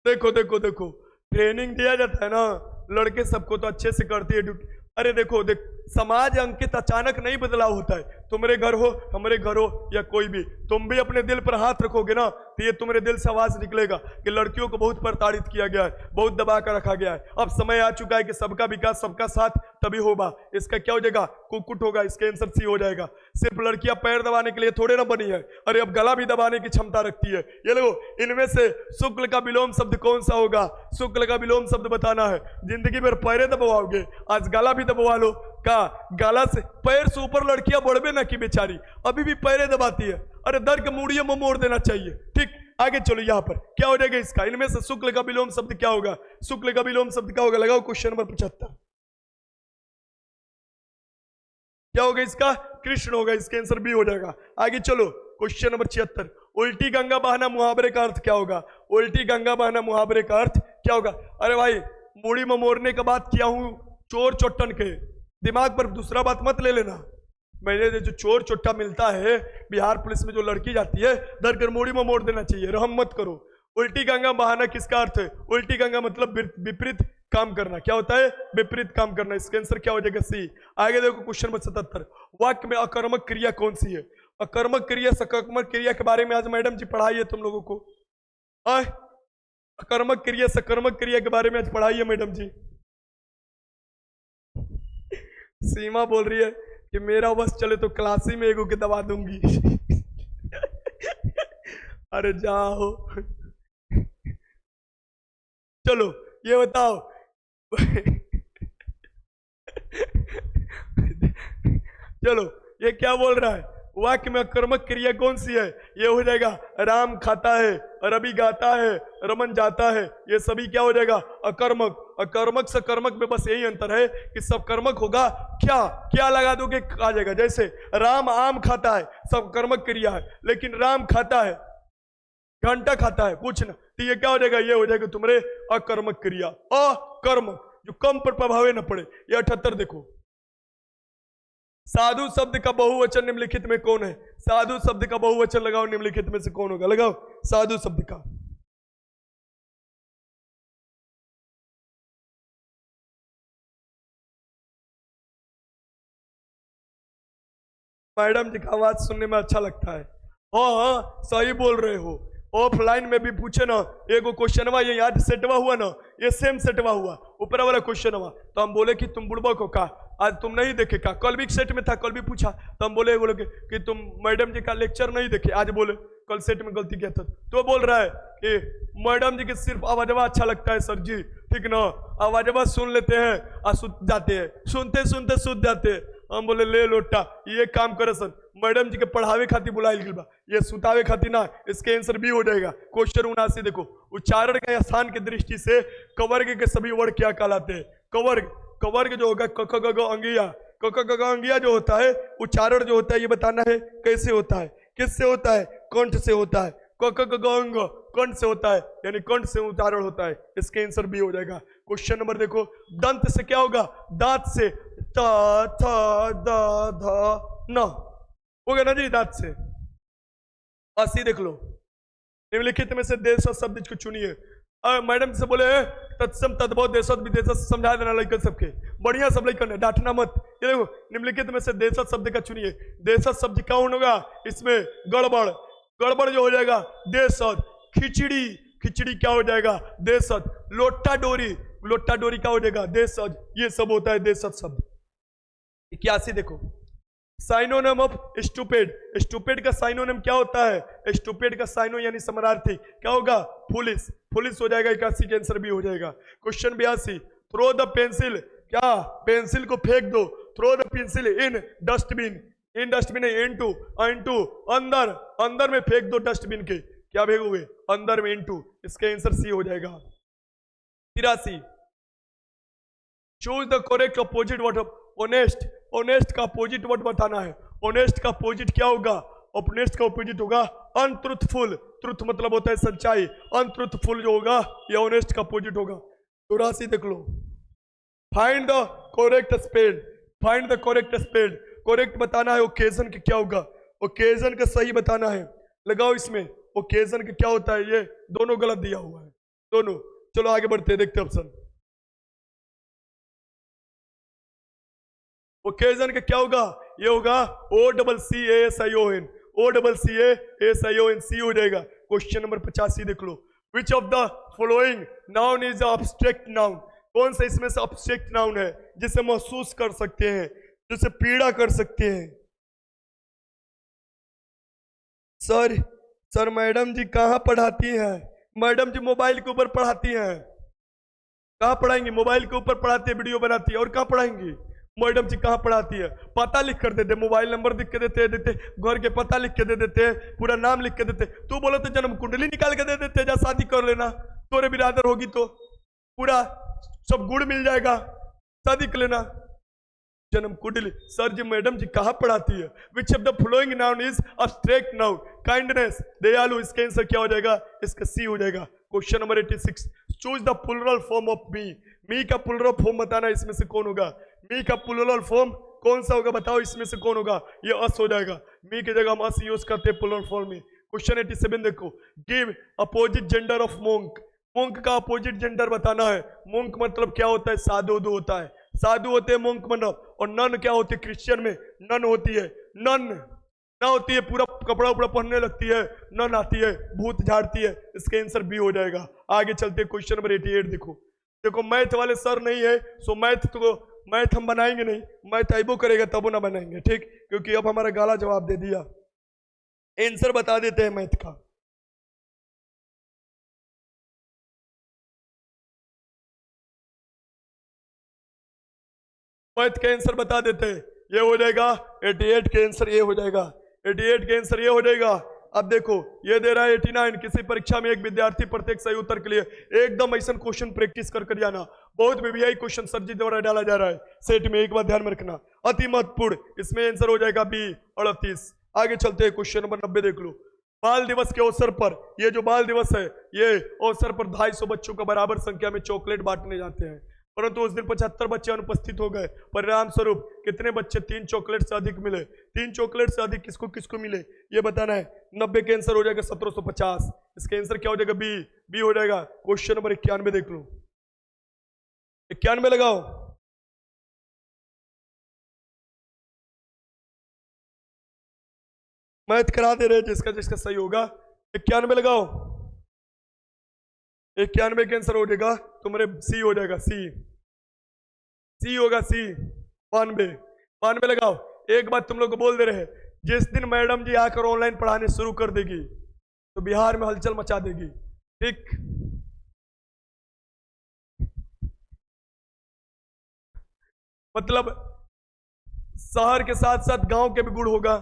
देखो देखो देखो, ट्रेनिंग दिया जाता है ना, लड़के सबको तो अच्छे से करती है ड्यूटी। अरे देखो देख, समाज अंकित अचानक नहीं बदलाव होता है। तुम्हारे घर हो, हमारे घर हो, या कोई भी, तुम भी अपने दिल पर हाथ रखोगे ना, तो ये तुम्हारे दिल से आवाज निकलेगा कि लड़कियों को बहुत प्रताड़ित किया गया है, बहुत दबा कर रखा गया है। अब समय आ चुका है कि सबका विकास, सबका साथ तभी होगा। इसका क्या हो जाएगा? कुकुट होगा। इसके आंसर सी हो जाएगा। सिर्फ लड़कियां पैर दबाने के लिए थोड़े ना बनी है, अरे अब गला भी दबाने की क्षमता रखती है। ये लोग, इनमें से शुक्ल का विलोम शब्द कौन सा होगा? शुक्ल का विलोम शब्द बताना है। जिंदगी भर पैरे दबाओगे, आज गला भी दबवा लो का? गला से, पैर से ऊपर लड़कियां बढ़वे ना की बेचारी अभी भी पैरे दबाती है। अरे दर के मुड़ियों में मोड़ देना चाहिए। ठीक, आगे चलो, यहां पर क्या हो जाएगा इसका? इनमें से शुक्ल का विलोम शब्द क्या होगा? शुक्ल का विलोम शब्द क्या होगा? लगाओ क्वेश्चन नंबर 75, क्या होगा इसका? कृष्ण होगा। इसके आंसर बी हो जाएगा। आगे चलो, क्वेश्चन नंबर 76, उल्टी गंगा बहाना मुहावरे का अर्थ क्या होगा? उल्टी गंगा बहाना मुहावरे का अर्थ क्या होगा? अरे भाई, मुड़ी में मोड़ने का बात किया हूं चोर चोट्टन के, दिमाग पर दूसरा बात मत ले लेना। मैंने जो चोर चोट्टा मिलता है बिहार पुलिस में, जो लड़की जाती है धर कर मोड़ी में मोड़ देना चाहिए, रहम मत करो। उल्टी गंगा बहाना किसका अर्थ है? उल्टी गंगा मतलब विपरीत काम करना। क्या होता है? विपरीत काम करना। इसका आंसर क्या हो जाएगा? सी। आगे देखो क्वेश्चन नंबर 77, वाक्य में अकर्मक क्रिया कौन सी है? अकर्मक क्रिया सकर्मक क्रिया के बारे में आज मैडम जी पढ़ाई है तुम लोगों को। अकर्मक क्रिया सकर्मक क्रिया के बारे में आज पढ़ाई है मैडम जी। सीमा बोल रही है कि मेरा बस चले तो क्लास ही में एगो के दबा दूंगी। अरे जाओ। चलो ये बताओ। चलो ये क्या बोल रहा है? वाक्य में अकर्मक क्रिया कौन सी है? ये हो जाएगा राम खाता है, रवि गाता है, रमन जाता है। ये सभी क्या हो जाएगा? अकर्मक। अकर्मक से कर्मक में बस यही अंतर है कि सब कर्मक होगा। क्या क्या लगा दोगे आ जाएगा। जैसे राम आम खाता है, सब कर्मक क्रिया है, लेकिन राम खाता है, घंटा खाता है, कुछ ना, तो ये क्या हो जाएगा? ये हो जाएगा तुम्हारे अकर्मक क्रिया। अकर्मक जो कम पर प्रभाव न पड़े। ये 78 देखो, साधु शब्द का बहुवचन निम्नलिखित में कौन है? साधु शब्द का बहुवचन लगाओ, निम्नलिखित में से कौन होगा? लगाओ साधु शब्द का। मैडम जी का आवाज सुनने में अच्छा लगता है। हाँ सही बोल रहे हो। ऑफलाइन में भी पूछे ना, एगो क्वेश्चनवा ये याद सेटवा हुआ ना, ये सेम सेटवा हुआ ऊपर वाला क्वेश्चनवा, तो हम बोले कि तुम बुड़बक हो का, आज तुम नहीं देखे का? कल भी सेट में था, कल भी पूछा तो हम बोले कि तुम मैडम जी का लेक्चर नहीं देखे। आज बोले कल सेट में गलती किया था, तो बोल रहा है कि मैडम जी के सिर्फ आवाजवा अच्छा लगता है सर जी, ठीक ना, आवाजवा सुन लेते हैं और सुत जाते हैं, सुनते सुनते सुत जाते हैं। हम बोले ले लोटा, ये काम करे सर, मैडम जी के पढ़ावे खातिर बुलाइल गई बा, ये सुतावे खातिर ना। इसके आंसर बी हो जाएगा। क्वेश्चन 79 देखो, उच्चारण का स्थान की दृष्टि से कवर्ग के सभी वर्ग क्या कहलाते हैं? कवर्ग, कवर्ग जो होगा क ख ग घ अंगिया, क ख ग घ अंगिया जो होता है, उच्चारण जो होता है ये बताना है कैसे होता है, किससे होता है? कंठ से होता है। क ख ग घ अंग कंठ से होता है, यानी कंठ से उच्चारण होता है। इसके आंसर बी हो जाएगा। क्वेश्चन नंबर देखो, दंत से क्या होगा? दांत से त थ द ध न होगा ना जी, दांत से। 80 देख लो, निम्नलिखित में से देश शब्द को चुनिए। मैडम से बोले तत्सम तद्भव देशत विदेशत समझा देना लड़कन सबके, बढ़िया सब लड़कन है, डांटना मत। ये देखो निम्नलिखित में से देशत शब्द का चुनिए। देशत शब्द कौन होगा? इसमें गड़बड़, गड़बड़ जो हो जाएगा देशत। खिचड़ी, खिचड़ी क्या हो जाएगा? देशत। लोटा डोरी, लोटा डोरी क्या हो जाएगा? देशज। ये सब होता है देशज शब्द। 81 देखो, साइनोनिम ऑफ स्टूपिड। स्टूपिड का साइनोनिम क्या होता है? स्टूपिड का साइनो यानी समरार्थी क्या होगा? फुलिश। फुलिश हो जाएगा। 81 के आंसर भी हो जाएगा। क्वेश्चन 82, थ्रो द पेंसिल, क्या पेंसिल को फेंक दो? Throw the pencil in dustbin, in dustbin है इनटू, इनटू अंदर, अंदर में फेंक दो डस्टबिन के, क्या फेंकोगे? अंदर में, इनटू। इसका आंसर सी हो जाएगा। 83, choose the correct opposite word of honest. Honest का अपोजिट वर्ड बताना है। ऑनेस्ट का अपोजिट क्या होगा? ऑनेस्ट का अपोजिट होगा अनट्रुथफुल। ट्रुथ मतलब होता है सच्चाई, अनट्रुथफुल जो होगा ये ऑनेस्ट का अपोजिट होगा। 84 देख लो, find the correct spelled, find the correct spelled. Correct बताना है, ओकेजन के क्या होगा? ओकेजन का सही बताना है। लगाओ इसमें ओकेजन के क्या होता है? ये दोनों गलत दिया हुआ है, दोनों। चलो आगे बढ़ते हैं, देखते हैं ऑप्शन। ओकेजन का क्या होगा? ये होगा OCCASION, OCCASION, सी हो जाएगा। क्वेश्चन नंबर 85 देख लो, which of the following noun is abstract noun. कौन सा इसमें से अब्स्ट्रैक्ट नाउन है जिसे महसूस कर सकते हैं, जिसे पीड़ा कर सकते हैं? सर मैडम जी कहाँ पढ़ाती हैं? मैडम जी मोबाइल के ऊपर पढ़ाती हैं। कहाँ पढ़ाएंगी? मोबाइल के ऊपर पढ़ाती है, वीडियो बनाती है, और कहाँ पढ़ाएंगी? मैडम जी कहाँ पढ़ाती है? पता लिख कर देते, मोबाइल नंबर लिख के देते, घर के पता लिख के दे देते, पूरा नाम लिख के देते। तू बोलो तो जन्म कुंडली निकाल के दे देते, जा शादी कर लेना, तोरे बिरादर होगी तो पूरा सब गुड़ मिल जाएगा, शादी कर लेना। जन्म कुंडली। सर जी मैडम जी कहाँ पढ़ाती है? विच of the following noun is abstract noun? Kindness, दयालु। इसका आंसर क्या हो जाएगा? इसका सी हो जाएगा। Question number 86, choose the plural form of me. Me का प्लुरल फॉर्म बताना, इसमें से कौन होगा? मी का प्लुरल फॉर्म कौन सा होगा बताओ, इसमें से कौन होगा? ये अस हो जाएगा। मी की जगह हम अस यूज करते हैं प्लूरल फॉर्म में। क्वेश्चन 87 देखो, give opposite gender of monk. Monk का अपोजिट जेंडर बताना है। मोंक मतलब क्या होता है? साधु होता है, साधु होते हैं मोंक मतलब। और नन क्या होती है? क्रिश्चियन में नन होती है। नन ना होती है, पूरा कपड़ा उपड़ा पहनने लगती है, नन आती है, भूत झाड़ती है। इसका आंसर बी हो जाएगा। आगे चलते हैं क्वेश्चन नंबर 88 देखो। देखो मैथ वाले सर नहीं है, सो मैथ हम बनाएंगे नहीं, मैथ आइबो करेगा तबो ना बनाएंगे, ठीक? क्योंकि अब हमारा गाला जवाब दे दिया। आंसर बता देते हैं मैथ का। मैथ का आंसर बता देते हैं, ये हो जाएगा 88 के आंसर, ये हो जाएगा 88 के आंसर, ये हो जाएगा। अब देखो ये दे रहा है 89। किसी परीक्षा में एक विद्यार्थी प्रत्येक सही उत्तर के लिए एकदम ऐसा क्वेश्चन प्रैक्टिस कर जाना। बहुत वीवीआई क्वेश्चन सर जी द्वारा डाला जा रहा है सेट में, एक बात ध्यान में रखना, अति महत्वपूर्ण। इसमें आंसर हो जाएगा बी 38। आगे चलते हैं क्वेश्चन नंबर 90 देख लो। बाल दिवस के अवसर पर, ये जो बाल दिवस है, ये अवसर पर 250 बच्चों को बराबर संख्या में चॉकलेट बांटने जाते हैं, परंतु उस दिन 75 बच्चे अनुपस्थित हो गए। परिणाम स्वरूप कितने बच्चे 3 चॉकलेट से अधिक मिले? 3 चॉकलेट से अधिक किसको किसको मिले ये बताना है। 90 के आंसर हो जाएगा 1750। इसका आंसर क्या हो जाएगा? बी। बी हो जाएगा। क्वेश्चन नंबर 91 देख लो। 91 लगाओ। मैथ करा दे रहे जिसका जिसका सही होगा। 91 लगाओ। 91 के आंसर हो जाएगा तुम्हारे सी हो जाएगा, सी। सी होगा, सी। 92। 92 लगाओ। एक बात तुम लोग को बोल दे रहे हैं, जिस दिन मैडम जी आकर ऑनलाइन पढ़ाने शुरू कर देगी तो बिहार में हलचल मचा देगी, ठीक? मतलब शहर के साथ साथ गांव के भी गुड़ होगा,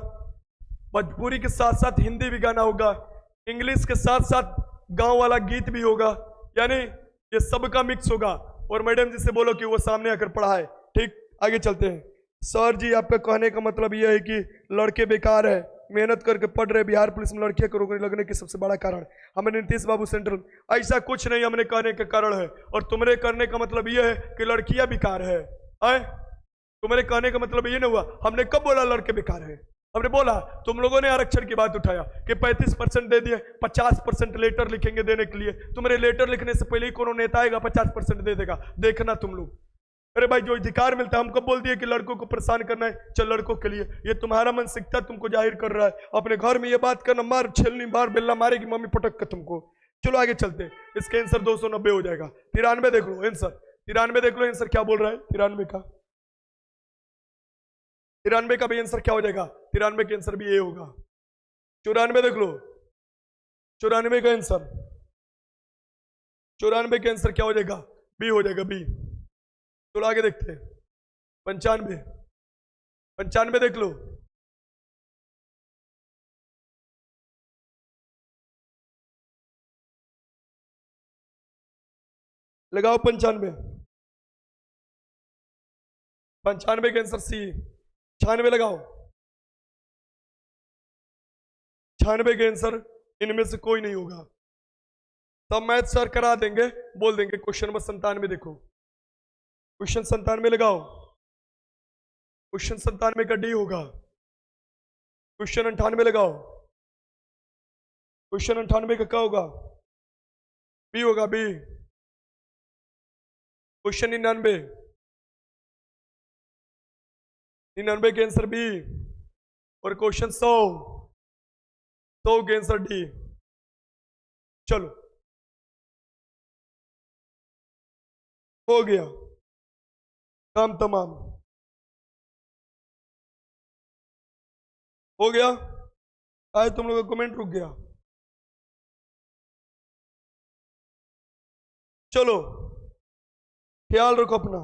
भोजपुरी के साथ साथ हिंदी भी गाना होगा, इंग्लिश के साथ साथ गांव वाला गीत भी होगा, यानी ये सबका मिक्स होगा। और मैडम जी से बोलो कि वो सामने आकर पढ़ाए, ठीक? आगे चलते हैं। सर जी आपका कहने का मतलब यह है कि लड़के बेकार है, मेहनत करके पढ़ रहे, बिहार पुलिस में लड़कियों को रोकने लगने की सबसे बड़ा कारण हमें नीतीश बाबू सेंट्रल। ऐसा कुछ नहीं हमने कहने का कारण है, और तुम्हारे करने का मतलब यह है कि लड़कियां बेकार है। तुम्हारे कहने का मतलब ये नहीं हुआ। हमने कब बोला लड़के बेकार है? हमने बोला, तुम लोगों ने आरक्षण की बात उठाया कि 35% दे दिए, 50% लेटर लिखेंगे देने के लिए। तुम्हारे लेटर लिखने से पहले ही कोनो नेता आएगा 50% दे देगा, देखना तुम लोग। अरे भाई जो अधिकार मिलता है, हम कब बोल दिए कि लड़कों को परेशान करना है? चल लड़कों के लिए, ये तुम्हारा मानसिकता तुमको जाहिर कर रहा है। अपने घर में ये बात करना, मार छेलनी बार बेल्ला मारेगी मम्मी पटक कर तुमको। चलो आगे चलते, इसका आंसर 290 हो जाएगा। 93 देख लो आंसर, 93 देख लो आंसर क्या बोल रहा है 93 का। 93 का भी आंसर क्या हो जाएगा? 93 का आंसर भी ए होगा। 94 देख लो, 94 का आंसर, 94 का आंसर क्या हो जाएगा? बी हो जाएगा, बी। चलो आगे देखते हैं। 95, 95 देख लो। लगाओ 95, 95 का आंसर सी। 96 लगाओ। 96 का आंसर इनमें से कोई नहीं होगा। तब मैथ सर करा देंगे, बोल देंगे। क्वेश्चन नंबर 97 देखो, क्वेश्चन 97 लगाओ। क्वेश्चन 97 का डी होगा। क्वेश्चन 98 लगाओ। क्वेश्चन 98 का क्या होगा? बी होगा, बी। क्वेश्चन 99, 99 के आंसर बी। और क्वेश्चन 100, 100 के आंसर डी। चलो हो गया काम तमाम, हो गया। आज तुम लोग का कमेंट रुक गया। चलो ख्याल रखो अपना।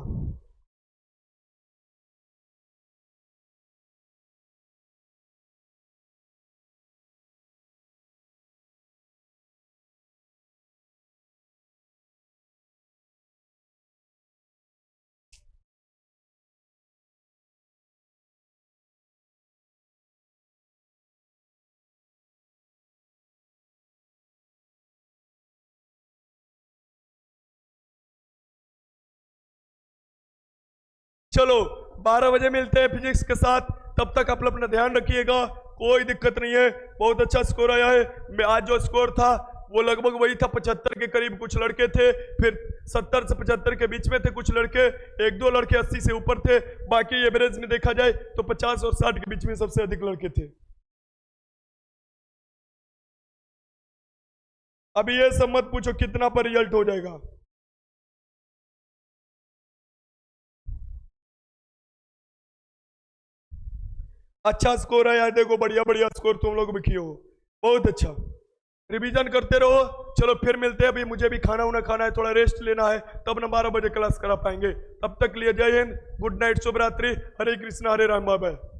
चलो 12 बजे मिलते हैं फिजिक्स के साथ। तब तक आप लोग अपना ध्यान रखिएगा, कोई दिक्कत नहीं है। बहुत अच्छा स्कोर आया है। मैं आज जो स्कोर था वो लगभग वही था, 75 के करीब कुछ लड़के थे, फिर 70 से 75 के बीच में थे कुछ लड़के, एक दो लड़के 80 से ऊपर थे, बाकी एवरेज में देखा जाए तो 50 और 60 के बीच में सबसे अधिक लड़के थे। अभी ये सब मत पूछो कितना पर रिजल्ट हो जाएगा। अच्छा स्कोर है यार, देखो बढ़िया बढ़िया स्कोर तुम लोग भी किए हो, बहुत अच्छा। रिवीजन करते रहो। चलो फिर मिलते हैं, अभी मुझे भी खाना वाना खाना है, थोड़ा रेस्ट लेना है, तब ना 12 बजे क्लास करा पाएंगे। तब तक लिए जय हिंद, गुड नाइट, शुभ रात्रि, हरे कृष्णा हरे राम, बाय बाय।